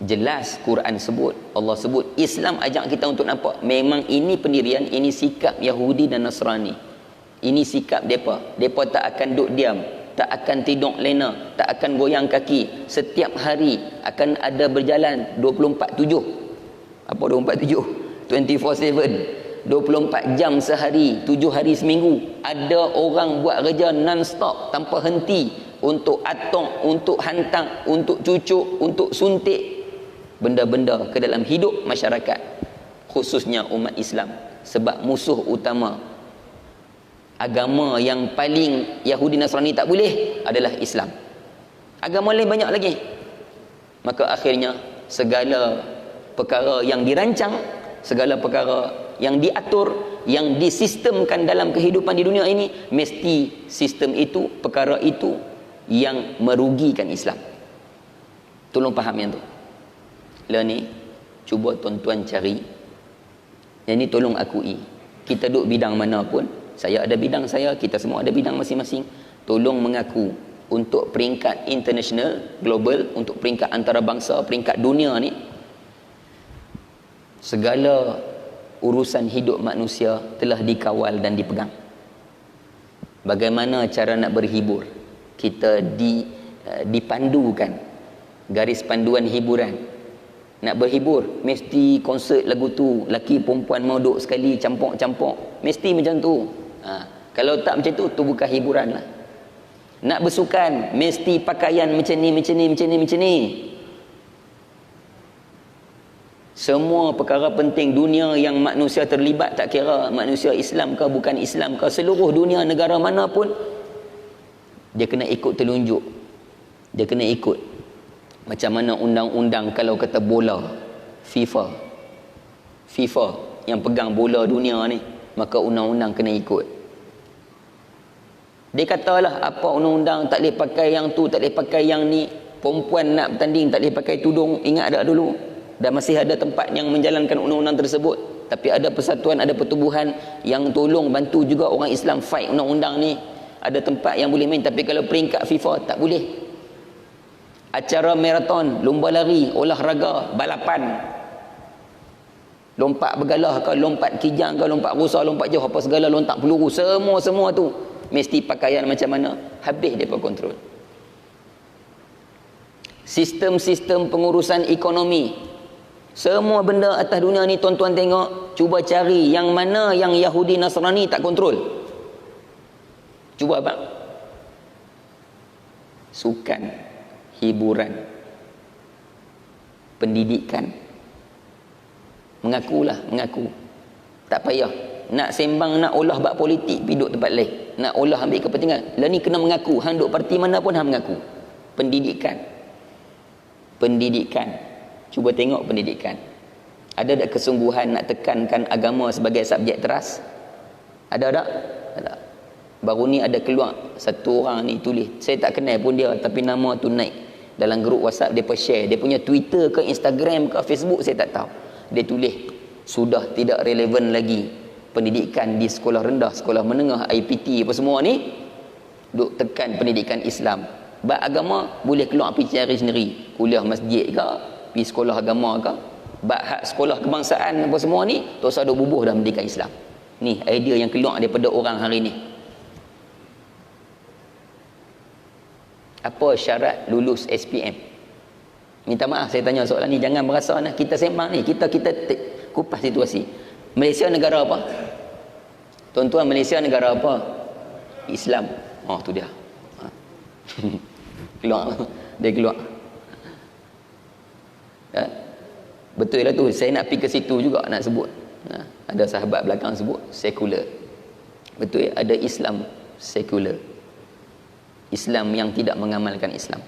jelas Quran sebut, Allah sebut, Islam ajak kita untuk nampak memang ini pendirian, ini sikap Yahudi dan Nasrani. Ini sikap depa. Depa tak akan duduk diam, tak akan tidur lena, tak akan goyang kaki. Setiap hari akan ada berjalan 24/7. Apa 24/7? 24/7. 24 jam sehari, 7 hari seminggu. Ada orang buat kerja non-stop, tanpa henti, untuk atok, untuk hantar, untuk cucuk, untuk suntik. benda-benda ke dalam hidup masyarakat, khususnya umat Islam. Sebab musuh utama agama yang paling Yahudi Nasrani tak boleh adalah Islam. Agama lain banyak lagi. Maka akhirnya segala perkara yang dirancang, segala perkara yang diatur, yang disistemkan dalam kehidupan di dunia ini, mesti sistem itu, perkara itu yang merugikan Islam. Tolong faham yang tu. Lah ni cuba tuan-tuan cari. Yang ni tolong akui. Kita duduk bidang mana pun, saya ada bidang saya, kita semua ada bidang masing-masing. Tolong mengaku untuk peringkat international, global, untuk peringkat antarabangsa, peringkat dunia ni, segala urusan hidup manusia telah dikawal dan dipegang. Bagaimana cara nak berhibur? Kita dipandukan garis panduan hiburan. Nak berhibur mesti konsert lagu tu, laki perempuan mau duk sekali campur-campur, mesti macam tu. Kalau tak macam tu bukan hiburan lah. Nak bersukan mesti pakaian macam ni. Semua perkara penting dunia yang manusia terlibat, tak kira manusia Islam ke bukan Islam ke, seluruh dunia, negara mana pun, dia kena ikut telunjuk. Dia kena ikut macam mana undang-undang. Kalau kata bola, FIFA yang pegang bola dunia ni, maka undang-undang kena ikut. Dia katalah apa undang-undang, tak boleh pakai yang tu, tak boleh pakai yang ni. Perempuan nak bertanding tak boleh pakai tudung. Ingat tak dulu? Dan masih ada tempat yang menjalankan undang-undang tersebut. Tapi ada persatuan, ada pertubuhan yang tolong bantu juga orang Islam fight undang-undang ni. Ada tempat yang boleh main. Tapi kalau peringkat FIFA tak boleh. Acara maraton, lomba lari, olahraga, balapan, lompat bergalah ke, lompat kijang ke, lompat rusa, lompat jauh, apa segala, lontak peluru, semua tu mesti pakaian macam mana, habis dia kontrol. Sistem-sistem pengurusan ekonomi, semua benda atas dunia ni tuan-tuan tengok, cuba cari yang mana yang Yahudi Nasrani tak kontrol. Cuba bang. Sukan, hiburan, pendidikan. Mengaku. Tak payah. Nak sembang, nak olah bab politik, pergi duduk tempat lain. Nak olah ambil kepentingan. Lah ni kena mengaku. Hang duduk parti mana pun hang mengaku. Pendidikan. Cuba tengok pendidikan. Ada tak kesungguhan nak tekankan agama sebagai subjek teras? Ada tak? Ada. Baru ni ada keluar satu orang ni tulis. Saya tak kenal pun dia, tapi nama tu naik dalam grup WhatsApp, dia share. Dia punya Twitter ke Instagram ke Facebook saya tak tahu. Dia tulis, sudah tidak relevan lagi pendidikan di sekolah rendah, sekolah menengah, IPT apa semua ni, duk tekan pendidikan Islam. Bab agama boleh keluar pergi cari sendiri, kuliah masjid ke, pergi sekolah agama ke. Bab hak sekolah kebangsaan apa semua ni, tak usah duk bubuh dalam pendidikan Islam. Ni idea yang keluar daripada orang hari ni. Apa syarat lulus SPM? Minta maaf saya tanya soalan ni, jangan berasa nak kita sembang ni, kita kupas situasi. Malaysia negara apa? Tuan-tuan, Malaysia negara apa? Islam. Oh tu dia. Keluar. Dia keluar. Ya? Betul lah tu. Saya nak pergi ke situ juga nak sebut. Ada sahabat belakang sebut sekular. Betul ya? Ada Islam sekular. Islam yang tidak mengamalkan Islam.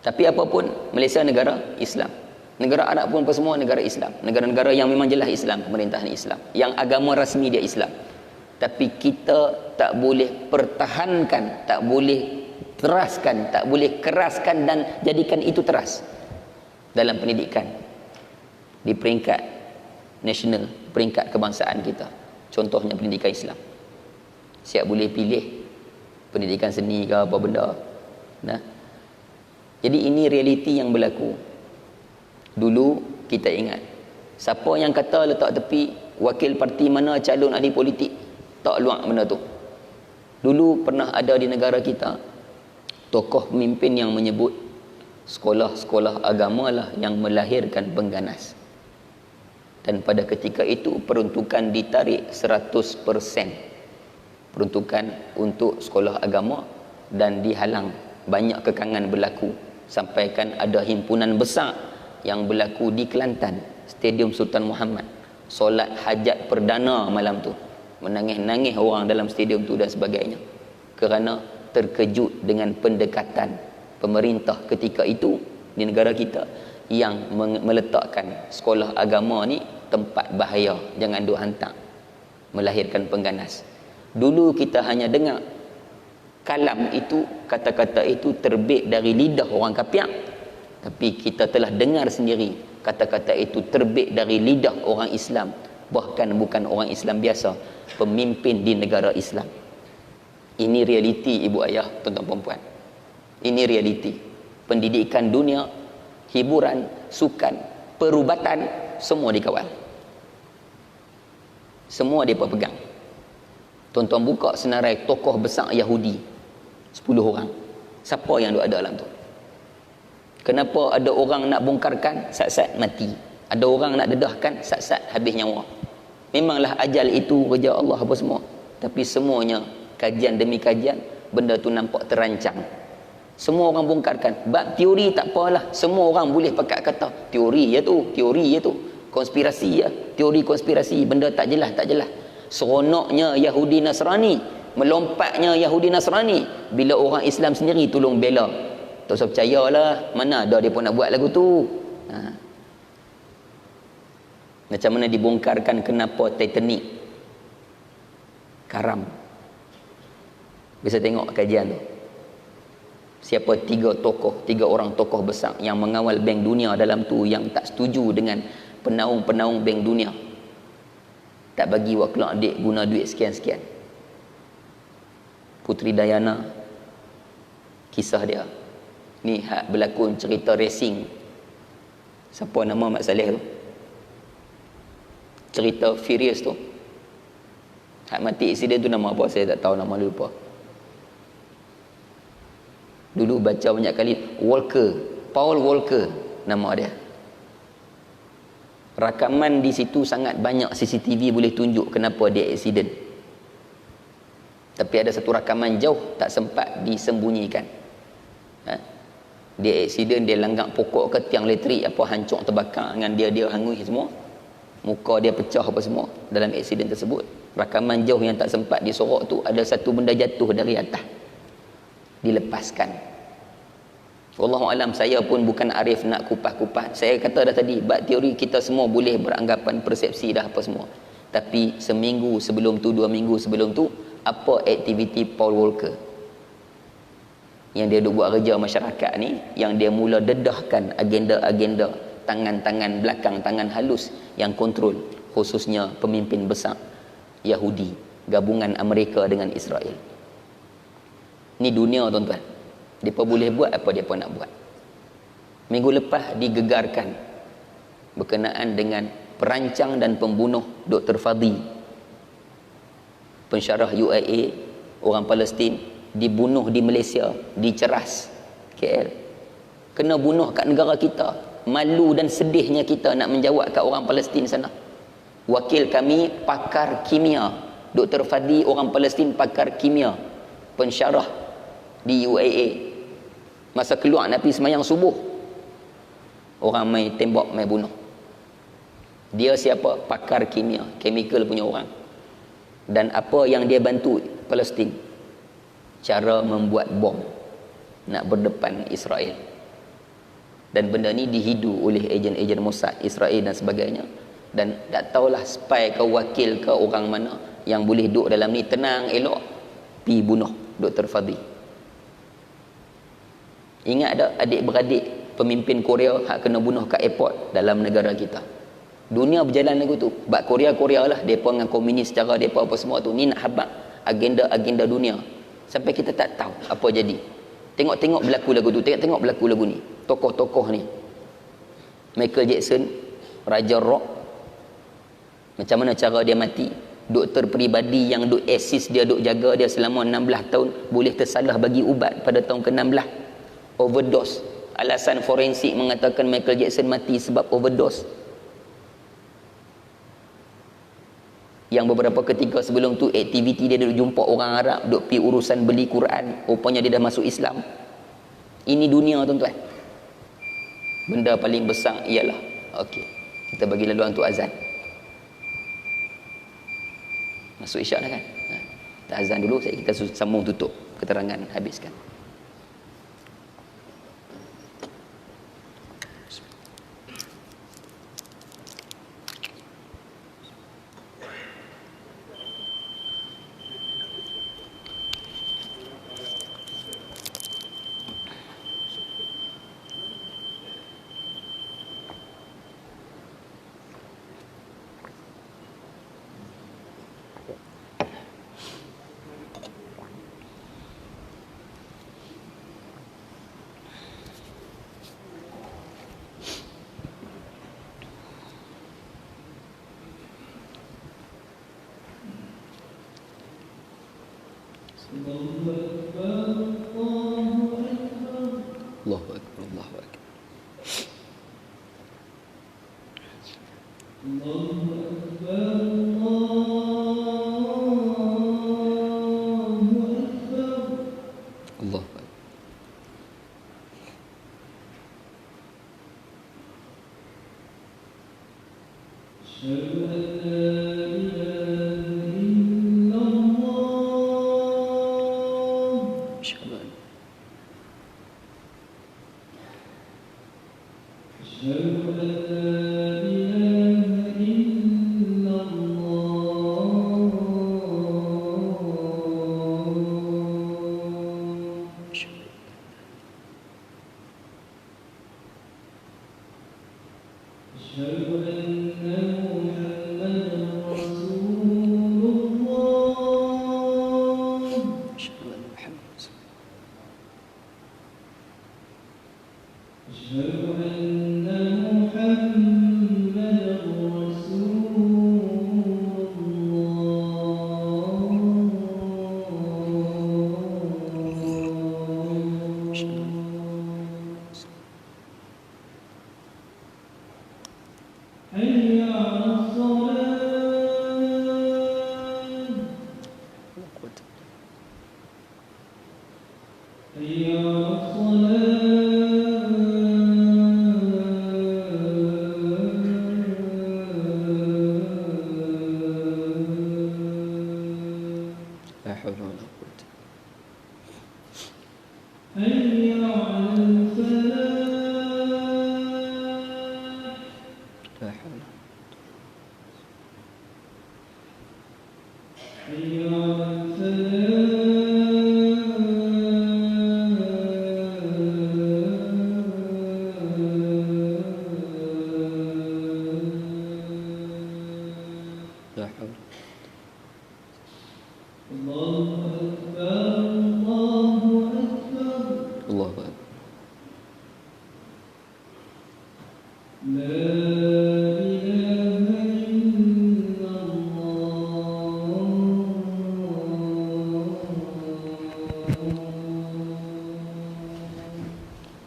Tapi apapun, Malaysia negara Islam. Negara Arab pun apa semua negara Islam. Negara-negara yang memang jelas Islam, pemerintahan Islam, yang agama rasmi dia Islam. Tapi kita tak boleh pertahankan, tak boleh teraskan, tak boleh keraskan dan jadikan itu teras dalam pendidikan di peringkat nasional, peringkat kebangsaan kita. Contohnya pendidikan Islam. Siap boleh pilih pendidikan seni ke apa benda. Nah. Jadi ini realiti yang berlaku. Dulu kita ingat, siapa yang kata letak tepi wakil parti mana, calon ahli politik, tak luak benda tu. Dulu pernah ada di negara kita tokoh pemimpin yang menyebut sekolah-sekolah agama lah yang melahirkan pengganas. Dan pada ketika itu peruntukan ditarik 100%. Peruntukan untuk sekolah agama, dan dihalang. Banyak kekangan berlaku. Sampaikan ada himpunan besar yang berlaku di Kelantan, Stadium Sultan Muhammad. Solat hajat perdana malam tu. Menangis-nangis orang dalam stadium tu dan sebagainya. Kerana terkejut dengan pendekatan pemerintah ketika itu di negara kita yang meletakkan sekolah agama ni tempat bahaya, jangan duk hantar, melahirkan pengganas. Dulu kita hanya dengar kalam itu, kata-kata itu terbit dari lidah orang kapiak, tapi kita telah dengar sendiri kata-kata itu terbit dari lidah orang Islam, bahkan bukan orang Islam biasa, pemimpin di negara Islam. Ini realiti ibu ayah, tuan-tuan perempuan. Ini realiti. Pendidikan dunia, hiburan, sukan, perubatan, semua dikawal. Semua mereka pegang. Tuan-tuan buka senarai tokoh besar Yahudi 10 orang. Siapa yang ada dalam tu? Kenapa ada orang nak bongkarkan, sat-sat mati. Ada orang nak dedahkan, sat-sat habis nyawa. Memanglah ajal itu kerja Allah apa semua. Tapi semuanya kajian demi kajian, benda tu nampak terancang. Semua orang bongkarkan. Bab teori tak apalah, semua orang boleh pakai kata teori ya tu, teori ya tu. Konspirasi ya, teori konspirasi, benda tak jelas, tak jelas. Seronoknya Yahudi Nasrani, melompatnya Yahudi Nasrani bila orang Islam sendiri tolong bela. Tak usah percayalah, mana ada dia pun nak buat lagu tu. Macam mana dibongkarkan kenapa Titanic karam. Bisa tengok kajian tu. Siapa 3 orang tokoh besar yang mengawal Bank Dunia dalam tu yang tak setuju dengan penaung-penaung Bank Dunia. Tak bagi wakil adik guna duit sekian-sekian. Puteri Diana, kisah dia. Ni hak berlakon cerita racing. Siapa nama Mak Saleh tu? Cerita Furious tu. Hak mati insiden tu nama apa? Saya tak tahu, nama lupa. Dulu baca banyak kali. Walker, Paul Walker nama dia. Rakaman di situ sangat banyak, CCTV boleh tunjuk kenapa dia aksiden. Tapi ada satu rakaman jauh tak sempat disembunyikan. Dia aksiden, dia langgar pokok ke tiang elektrik apa, hancur terbakar dengan dia hangus semua. Muka dia pecah apa semua dalam aksiden tersebut. Rakaman jauh yang tak sempat disorok tu, ada satu benda jatuh dari atas, dilepaskan. Wallahualam, saya pun bukan arif nak kupas-kupas. Saya kata dah tadi, bab teori kita semua boleh beranggapan persepsi dah apa semua. Tapi seminggu sebelum tu, 2 minggu sebelum tu, apa aktiviti Paul Walker yang dia duk buat kerja masyarakat ni, yang dia mula dedahkan agenda-agenda tangan-tangan belakang, tangan halus yang kontrol, khususnya pemimpin besar Yahudi, gabungan Amerika dengan Israel. Ni dunia, tuan-tuan. Mereka boleh buat apa mereka nak buat. Minggu lepas digegarkan berkenaan dengan perancang dan pembunuh Dr. Fadhi, pensyarah UIA, orang Palestin, dibunuh di Malaysia, di Ceras, KL. Kena bunuh kat negara kita. Malu dan sedihnya kita nak menjawab kat orang Palestin sana. Wakil kami pakar kimia, Dr. Fadhi, orang Palestin, pakar kimia, pensyarah di UIA. Masa keluar nak pergi semayang subuh, orang mai tembak, mai bunuh. Dia siapa? Pakar kimia, chemical punya orang. Dan apa yang dia bantu Palestin? Cara membuat bom nak berdepan Israel. Dan benda ni dihidu oleh ejen-ejen Mossad Israel dan sebagainya. Dan tak tahulah spy ke wakil ke orang mana yang boleh duduk dalam ni tenang elok pi bunuh Dr. Fadhi. Ingat tak adik-beradik pemimpin Korea hak kena bunuh kat airport dalam negara kita? Dunia berjalan lagu tu. Bak Korea lah, depa dengan komunis cara depa apa semua tu, ni nak habaq agenda-agenda dunia sampai kita tak tahu apa jadi. Tengok-tengok berlaku lagu tu, tengok-tengok berlaku lagu ni. Tokoh-tokoh ni, Michael Jackson, Raja Rock, macam mana cara dia mati. Doktor peribadi yang duk assist dia, duk jaga dia selama 16 tahun, boleh tersalah bagi ubat pada tahun ke-16. Overdose. Alasan forensik mengatakan Michael Jackson mati sebab overdose. Yang beberapa ketika sebelum tu aktiviti dia duk jumpa orang Arab, duk pi urusan beli Quran, rupanya dia dah masuk Islam. Ini dunia, tuan-tuan. Benda paling besar ialah, okey, kita bagi laluan untuk azan. Masuk isyak dah kan? Kita azan dulu, kita sambung tutup keterangan, habiskan. Allahu Akbar, Allahu Akbar. Allahu Akbar.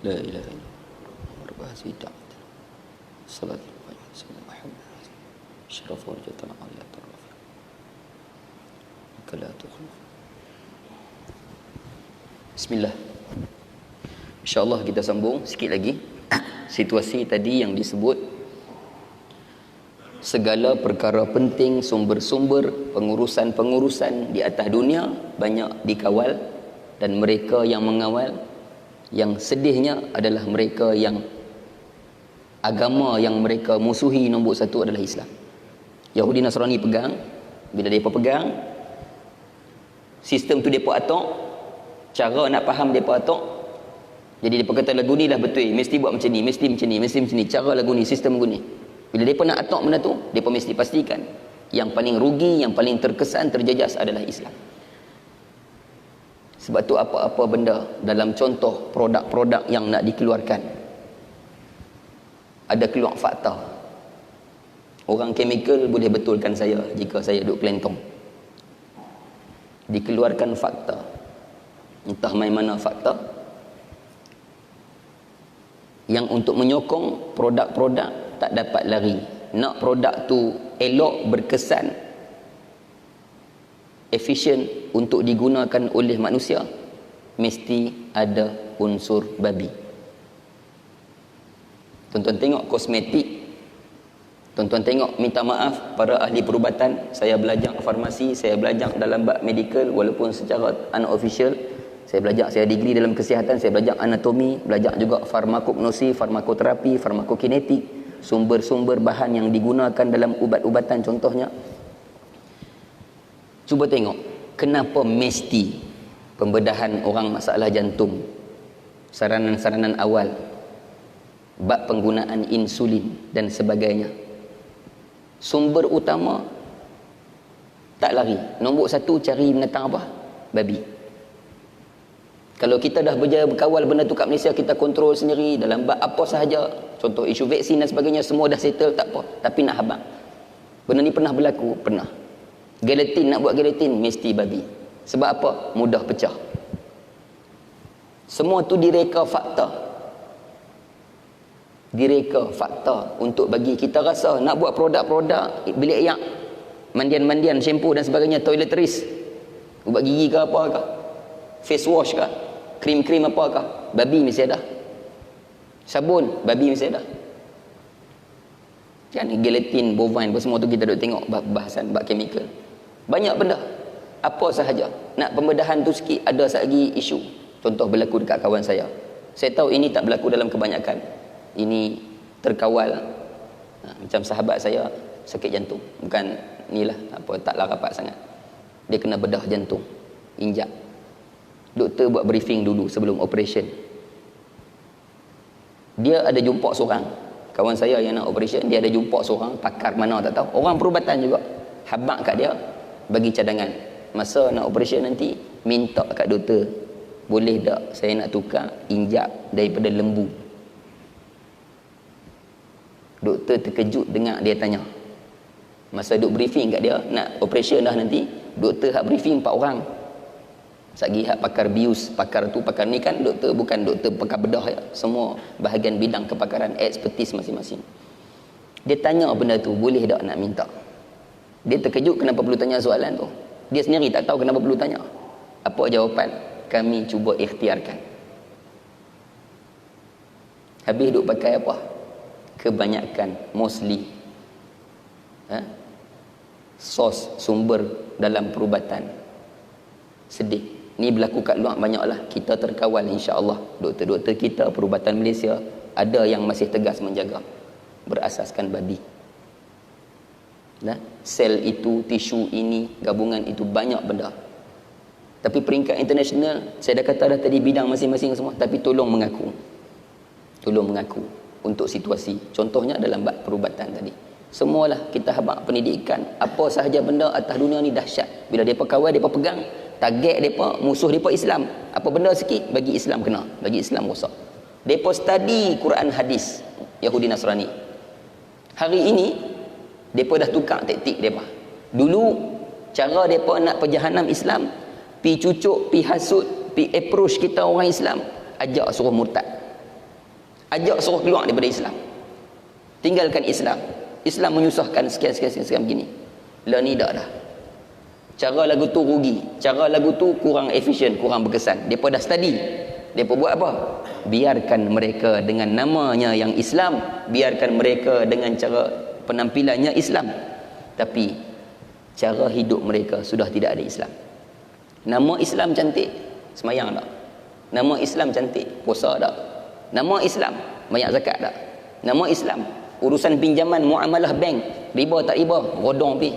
La ilaha illallah berbahasa da'wat salat sallallahu alaihi syaraf warjatan aliyat rafi kala tukhluf. Bismillah. InsyaAllah kita sambung sikit lagi situasi tadi yang disebut segala perkara penting, sumber-sumber pengurusan-pengurusan di atas dunia banyak dikawal, dan mereka yang mengawal, yang sedihnya adalah mereka yang agama yang mereka musuhi nombor satu adalah Islam. Yahudi Nasrani pegang, bila mereka pegang sistem tu mereka atok, cara nak faham mereka atok. Jadi mereka kata lagu ni dah betul, mesti buat macam ni, mesti macam ni, mesti macam ni, cara lagu ni, sistem lagu ni. Bila mereka nak atok benda tu, mereka mesti pastikan yang paling rugi, yang paling terkesan, terjejas adalah Islam. Sebab tu apa-apa benda dalam contoh produk-produk yang nak dikeluarkan, ada keluar fakta. Orang chemical boleh betulkan saya jika saya duduk Kelentong. Dikeluarkan fakta, entah main mana fakta, yang untuk menyokong produk-produk tak dapat lari. Nak produk tu elok, berkesan, efisien untuk digunakan oleh manusia, mesti ada unsur babi. Tuan-tuan tengok kosmetik, tuan-tuan tengok, minta maaf para ahli perubatan, saya belajar farmasi, saya belajar dalam bab medical walaupun secara unofficial, saya belajar, saya degree dalam kesihatan, saya belajar anatomi, belajar juga farmakognosi, farmakoterapi, farmakokinetik, sumber-sumber bahan yang digunakan dalam ubat-ubatan contohnya. Cuba tengok, kenapa mesti pembedahan orang masalah jantung, saranan-saranan awal, bab penggunaan insulin dan sebagainya, sumber utama tak lari. Nombor satu, cari binatang apa? Babi. Kalau kita dah berjaya berkawal benda tu kat Malaysia, kita kontrol sendiri dalam bab apa sahaja, contoh isu vaksin dan sebagainya, semua dah settle, tak apa. Tapi nak habaq, benda ni pernah berlaku? Pernah. Gelatin, nak buat gelatin mesti babi. Sebab apa? Mudah pecah. Semua tu direka fakta, direka fakta untuk bagi kita rasa nak buat produk-produk bilik ayak, mandian-mandian, shampoo dan sebagainya, toiletries, ubat gigi ke apa ke, face wash ke, krim-krim apa ke, babi mesti ada. Sabun, babi mesti ada. Kan gelatin, bovine, semua tu kita duk tengok bahasan bab chemical. Banyak benda. Apa sahaja. Nak pembedahan tu sikit, ada lagi isu. Contoh berlaku dekat kawan saya. Saya tahu ini tak berlaku dalam kebanyakan. Ini terkawal. Macam sahabat saya sakit jantung. Bukan inilah apa, taklah rapat sangat. Dia kena bedah jantung, injak. Doktor buat briefing dulu sebelum operation. Dia ada jumpa seorang, kawan saya yang nak operation, dia ada jumpa seorang pakar mana tak tahu, orang perubatan juga, habaq kat dia, bagi cadangan. Masa nak operation nanti, minta kat doktor, boleh tak saya nak tukar injak daripada lembu. Doktor terkejut dengar dia tanya. Masa duk briefing kat dia, nak operation dah nanti, doktor hak briefing 4 orang. Sagi hak pakar bius, pakar tu, pakar ni kan, doktor bukan doktor pakar bedah ya. Semua bahagian bidang kepakaran, expertise masing-masing. Dia tanya benda tu, boleh tak nak minta? Dia terkejut kenapa perlu tanya soalan tu. Dia sendiri tak tahu kenapa perlu tanya. Apa jawapan? Kami cuba ikhtiarkan. Habis duk pakai apa? Kebanyakan, mostly sos sumber dalam perubatan. Sedih. Ni berlaku kat luar banyaklah. Kita terkawal insya-Allah. Doktor-doktor kita perubatan Malaysia ada yang masih tegas menjaga, berasaskan babi. Nah, sel itu, tisu ini, gabungan itu, banyak benda. Tapi peringkat international, saya dah kata dah tadi, bidang masing-masing semua, tapi tolong mengaku. Tolong mengaku untuk situasi. Contohnya dalam bab perubatan tadi. Semualah kita habaq pendidikan, apa sahaja benda atas dunia ni dahsyat. Bila depa kawal, depa pegang, target depa, musuh depa Islam. Apa benda sikit bagi Islam kena, bagi Islam rosak. Depa study Quran hadis Yahudi Nasrani. Hari ini depa dah tukar taktik depa. Dulu cara depa nak perjahanam Islam, pi cucuk, pi hasut, pi approach kita orang Islam, ajak suruh murtad. Ajak suruh keluar daripada Islam. Tinggalkan Islam. Islam menyusahkan sekian begini. Lah ni dah dah. Cara lagu tu rugi, cara lagu tu kurang efisien, kurang berkesan. Depa dah study. Depa buat apa? Biarkan mereka dengan namanya yang Islam, biarkan mereka dengan cara penampilannya Islam, tapi cara hidup mereka sudah tidak ada Islam. Nama Islam cantik, semayang tak? Nama Islam cantik, puasa tak? Nama Islam, bayar zakat tak? Nama Islam, urusan pinjaman, muamalah bank, riba tak riba, rodong pi.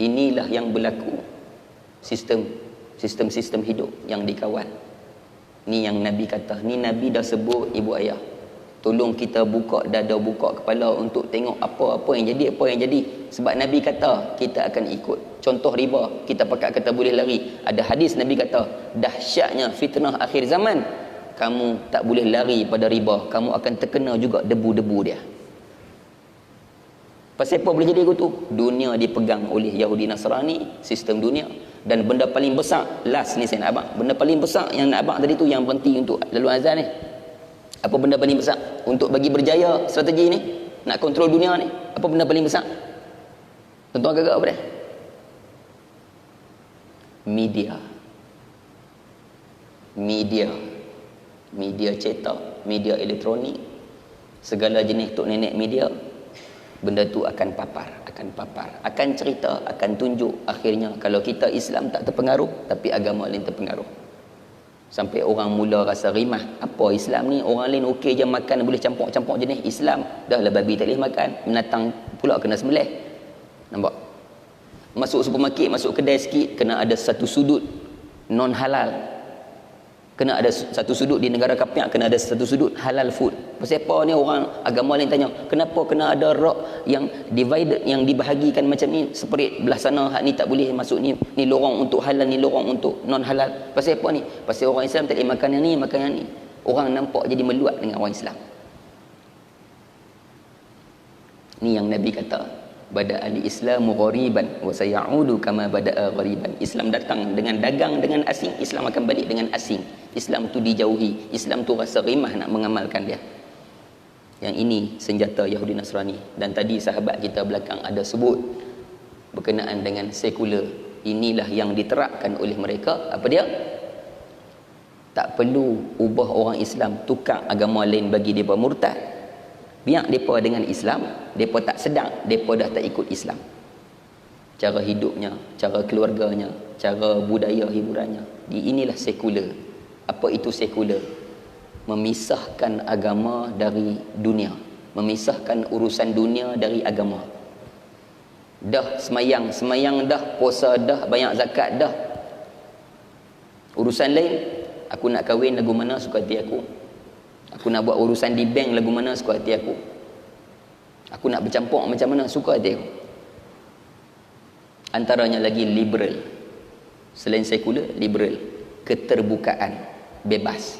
Inilah yang berlaku. Sistem hidup yang dikawal. Ni yang Nabi kata, ni Nabi dah sebut ibu ayah. Tolong kita buka dada, buka kepala untuk tengok apa yang jadi, apa yang jadi. Sebab Nabi kata kita akan ikut. Contoh riba, kita pakat kata boleh lari. Ada hadis Nabi kata, dahsyatnya fitnah akhir zaman, kamu tak boleh lari pada riba, kamu akan terkena juga debu-debu dia. Pasal apa boleh jadi gitu? Dunia dipegang oleh Yahudi Nasrani, sistem dunia. Dan benda paling besar, last ni saya nak abang, benda paling besar yang nak abang tadi tu, yang berhenti untuk lalu azan ni. Apa benda paling besar untuk bagi berjaya strategi ni, nak kontrol dunia ni? Apa benda paling besar? Tuan-tuan agak apa dia? Media cetak, media elektronik, segala jenis tok nenek media, benda tu akan papar, akan cerita, akan tunjuk. Akhirnya kalau kita Islam tak terpengaruh, tapi agama lain terpengaruh, sampai orang mula rasa rimah. Apa Islam ni, orang lain okey je makan, boleh campur-campur jenis. Islam dah lah babi tak boleh makan, binatang pula kena sembelih. Nampak? Masuk supermarket, masuk kedai sikit, kena ada satu sudut non halal, kena ada satu sudut. Di negara kapiak kena ada satu sudut halal food. Pasal apa ni? Orang agama lain tanya, kenapa kena ada rock yang divided, yang dibahagikan macam ni, separate belah sana, hak ni tak boleh masuk, ni lorong untuk halal, ni lorong untuk non halal. Pasal apa ni? Pasal orang Islam tak boleh makan yang ni, makan yang ni. Orang nampak jadi meluat dengan orang Islam. Ni yang Nabi kata, bada al-islamu ghariban wa sayaudu kama bada'a ghariban. Islam datang dengan dagang dengan asing, Islam akan balik dengan asing. Islam tu dijauhi, Islam tu rasa rimah nak mengamalkan dia. Yang ini senjata Yahudi Nasrani. Dan tadi sahabat kita belakang ada sebut berkenaan dengan sekular. Inilah yang diterapkan oleh mereka. Apa dia? Tak perlu ubah orang Islam, tukar agama lain bagi mereka murtad. Biar mereka dengan Islam, mereka tak sedang, mereka dah tak ikut Islam. Cara hidupnya, cara keluarganya, cara budaya hiburannya, inilah sekular. Apa itu sekular? Memisahkan agama dari dunia, memisahkan urusan dunia dari agama. Dah semayang dah, puasa dah, banyak zakat dah, urusan lain, aku nak kahwin lagu mana suka hati aku, aku nak buat urusan di bank lagu mana suka hati aku, aku nak bercampur macam mana suka hati aku. Antaranya lagi liberal. Selain sekular, liberal, keterbukaan, bebas.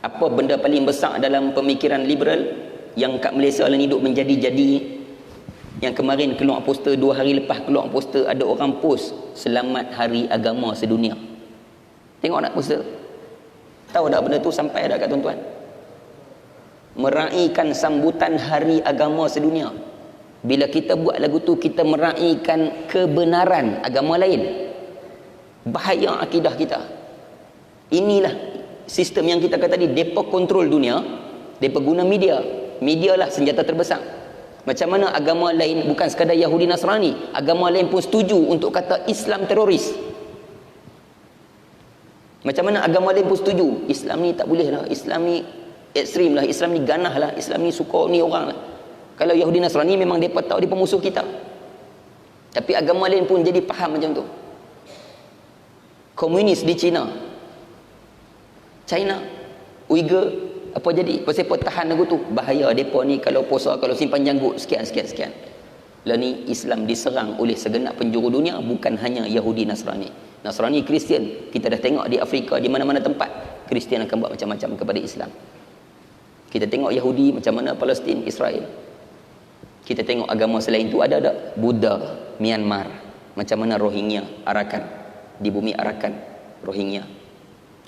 Apa benda paling besar dalam pemikiran liberal yang kat Malaysia ni hidup menjadi-jadi? Yang kemarin keluar poster, 2 hari lepas keluar poster, ada orang post selamat hari agama sedunia. Tengok nak poster? Tahu tak benda tu sampai dah kat tuan-tuan? Meraihkan sambutan hari agama sedunia. Bila kita buat lagu tu, kita meraihkan kebenaran agama lain. Bahaya akidah kita. Inilah sistem yang kita kata tadi. Mereka kontrol dunia, mereka guna media. Media lah senjata terbesar. Macam mana agama lain, bukan sekadar Yahudi Nasrani, agama lain pun setuju untuk kata Islam teroris. Macam mana agama lain pun setuju, Islam ni tak boleh lah, Islam ni ekstrim lah, Islam ni ganah lah, Islam ni suka ni orang lah. Kalau Yahudi Nasrani memang mereka tahu dia pemusuh kita, tapi agama lain pun jadi faham macam tu. Komunis di China, Uyghur, apa jadi? Pasal apa tahan lagu tu? Bahaya mereka ni kalau puasa, kalau simpan janggut sekian. Lah ni Islam diserang oleh segenap penjuru dunia, bukan hanya Yahudi Nasrani. Nasrani, Kristian, kita dah tengok di Afrika, di mana-mana tempat Kristian akan buat macam-macam kepada Islam. Kita tengok Yahudi macam mana Palestin, Israel. Kita tengok agama selain tu ada tak? Buddha, Myanmar, macam mana Rohingya, Arakan, di bumi Arakan, Rohingya,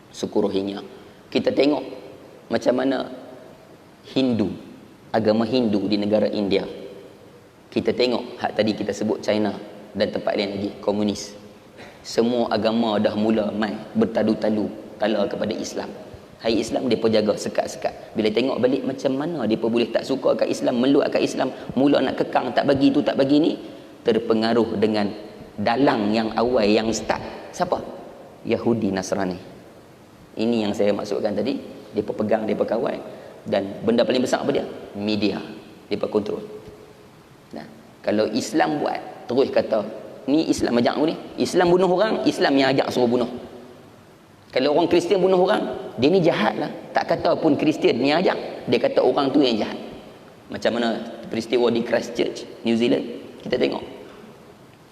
suku Rohingya. Kita tengok macam mana Hindu, agama Hindu di negara India. Kita tengok hak tadi kita sebut China dan tempat lain lagi, komunis. Semua agama dah mula mai bertalu-talu tala kepada Islam. Hai Islam, mereka jaga sekat-sekat. Bila tengok balik macam mana mereka boleh tak suka kat Islam, meluat kat Islam, mula nak kekang, tak bagi tu, tak bagi ni, terpengaruh dengan dalang yang awal, yang start. Siapa? Yahudi Nasrani. Ini yang saya maksudkan tadi. Mereka pegang, mereka kawal. Dan benda paling besar apa dia? Media. Mereka kontrol. Nah, kalau Islam buat, terus kata, ni Islam ajak ni. Islam bunuh orang, Islam yang ajak suruh bunuh. Kalau orang Kristian bunuh orang, dia ni jahat lah. Tak kata pun Kristian ni ajak, dia kata orang tu yang jahat. Macam mana peristiwa di Christchurch, New Zealand, kita tengok.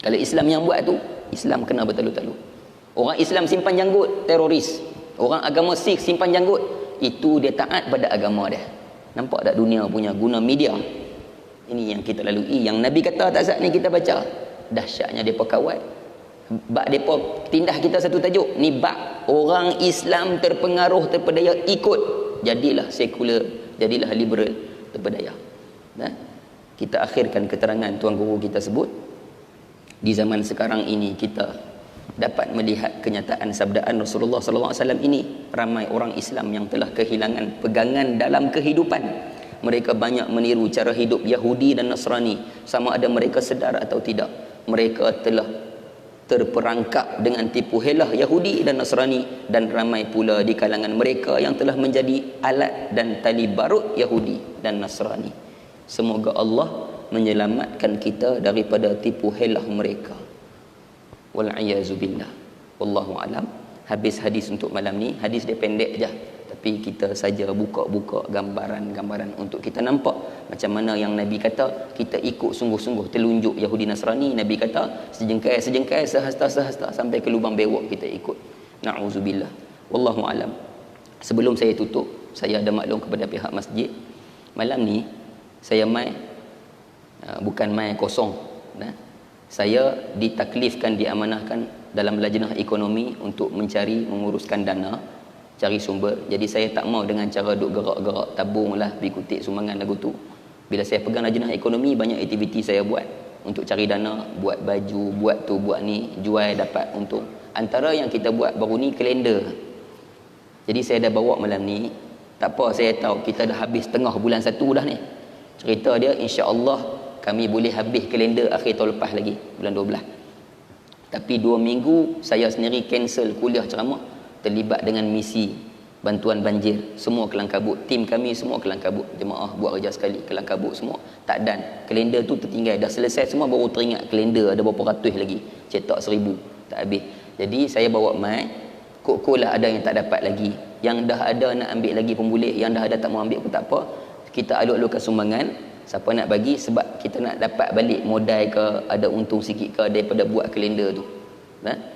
Kalau Islam yang buat tu, Islam kena bertalu-talu. Orang Islam simpan janggut, teroris. Orang agama Sikh simpan janggut, itu dia taat pada agama dia. Nampak tak dunia punya guna media? Ini yang kita lalui. Yang Nabi kata tak saat ni kita baca, dahsyatnya mereka kawal. Bak mereka tindah kita satu tajuk ni, bak orang Islam terpengaruh, terpedaya, ikut, jadilah sekular, jadilah liberal, terpedaya. Nah, kita akhirkan keterangan tuan guru kita sebut. Di zaman sekarang ini kita dapat melihat kenyataan sabdaan Rasulullah SAW ini. Ramai orang Islam yang telah kehilangan pegangan dalam kehidupan. Mereka banyak meniru cara hidup Yahudi dan Nasrani. Sama ada mereka sedar atau tidak, mereka telah terperangkap dengan tipu helah Yahudi dan Nasrani, dan ramai pula di kalangan mereka yang telah menjadi alat dan tali barut Yahudi dan Nasrani. Semoga Allah menyelamatkan kita daripada tipu helah mereka. Wal'iyazubillah. Wallahu alam. Habis hadis untuk malam ni. Hadis dia pendek je, tapi kita saja buka-buka gambaran-gambaran untuk kita nampak macam mana yang Nabi kata kita ikut sungguh-sungguh telunjuk Yahudi Nasrani. Nabi kata sejengkai, sehasta sampai ke lubang bewok kita ikut. Na'udzubillah. Wallahu alam. Sebelum saya tutup, saya ada maklum kepada pihak masjid. Malam ni saya bukan mai kosong. Saya ditaklifkan, diamanahkan dalam lajnah ekonomi untuk menguruskan dana, cari sumber. Jadi saya tak mau dengan cara duk gerak-gerak tabung lah, pergi kutip sumbangan lagu tu. Bila saya pegang lajnah ekonomi, banyak aktiviti saya buat untuk cari dana, buat baju, buat tu, buat ni, jual dapat untung. Antara yang kita buat baru ni kalender. Jadi saya dah bawa malam ni. Tak apa, saya tahu kita dah habis tengah bulan 1 dah ni. Cerita dia insya-Allah kami boleh habis kalender akhir tahun lepas lagi, bulan 12. Tapi 2 minggu saya sendiri cancel kuliah ceramah, terlibat dengan misi bantuan banjir. Semua kelang kabut, tim kami semua kelang kabut. Jemaah buat kerja sekali, kelang kabut semua. Tak dan kalender tu tertinggal, dah selesai semua baru teringat kalender ada berapa ratus lagi. Cetak 1000, tak habis. Jadi saya bawa mai, kok lah ada yang tak dapat lagi. Yang dah ada nak ambil lagi pun boleh, yang dah ada tak mau ambil pun tak apa. Kita alok-alokkan sumbangan. Siapa nak bagi, sebab kita nak dapat balik modal ke, ada untung sikit ke daripada buat kalender tu.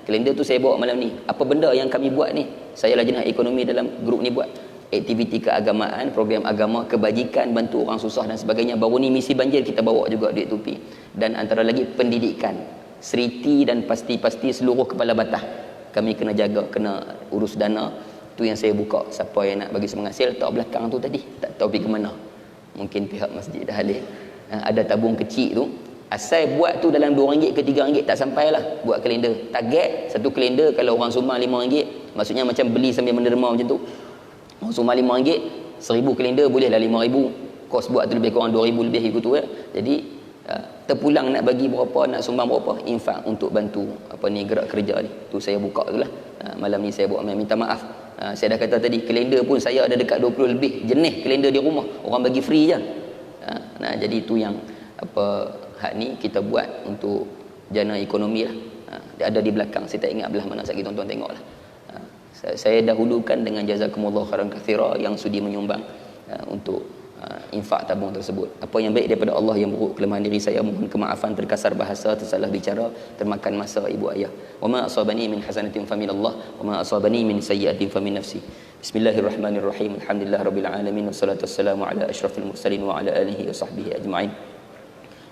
Kalender tu saya bawa malam ni. Apa benda yang kami buat ni? Saya lajnah ekonomi dalam grup ni buat aktiviti keagamaan, program agama, kebajikan, bantu orang susah dan sebagainya. Baru ni misi banjir kita bawa juga duit tupi. Dan antara lagi pendidikan, seriti dan pasti-pasti seluruh kepala batah. Kami kena jaga, kena urus dana. Tu yang saya buka. Siapa yang nak bagi semangat, saya letak belakang tu tadi. Tak tahu pergi ke mana. Mungkin pihak masjid dah halih. Ada tabung kecil tu, asal buat tu dalam RM2 ke RM3 tak sampai lah buat kalender. Target satu kalender kalau orang sumbang RM5, maksudnya macam beli sambil menderma macam tu. Orang sumbang RM5, 1000 kalender boleh lah RM5,000. Kos buat tu lebih kurang RM2,000 lebih gitu ya. Jadi terpulang nak bagi berapa, nak sumbang berapa, infak untuk bantu gerak kerja ni. Tu saya buka tu lah. Malam ni saya buat minta maaf. Saya dah kata tadi, kalender pun saya ada dekat 20 lebih jenis kalender di rumah. Orang bagi free je. Jadi itu yang hak ni kita buat untuk jana ekonomi lah. Dia ada di belakang, saya tak ingat belah mana, sekali tuan-tuan tengok lah. Saya dahulukan dengan jazakumullah khairan katsira yang sudi menyumbang untuk infak tabung tersebut. Apa yang baik daripada Allah, yang buruk kelemahan diri saya, mohon kemaafan, terkasar bahasa, tersalah bicara, termakan masa ibu ayah. Wa ma asabani min hasanatin faminallah wa ma asabani min sayyi'atin famin nafsi. Bismillahirrahmanirrahim. Alhamdulillahirabbil alamin, wassalatu wassalamu ala asyrafil mursalin wa ala alihi wa sahbihi ajma'in.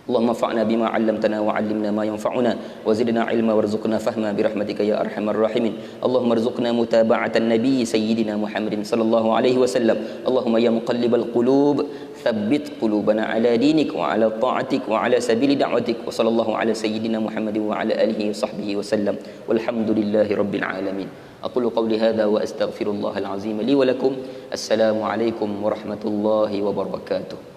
اللهم انفعنا بما علمتنا وعلمنا ما ينفعنا وزدنا علما وارزقنا فهما برحمتك يا ارحم الراحمين. اللهم ارزقنا متابعة النبي سيدنا محمد صلى الله عليه وسلم. اللهم يا مقلب القلوب ثبت قلوبنا على دينك وعلى طاعتك وعلى سبيل دعوتك. وصلى الله على سيدنا محمد وعلى اله وصحبه وسلم والحمد لله رب العالمين. أقول قولي هذا وأستغفر الله العظيم لي ولكم. السلام عليكم ورحمة الله وبركاته.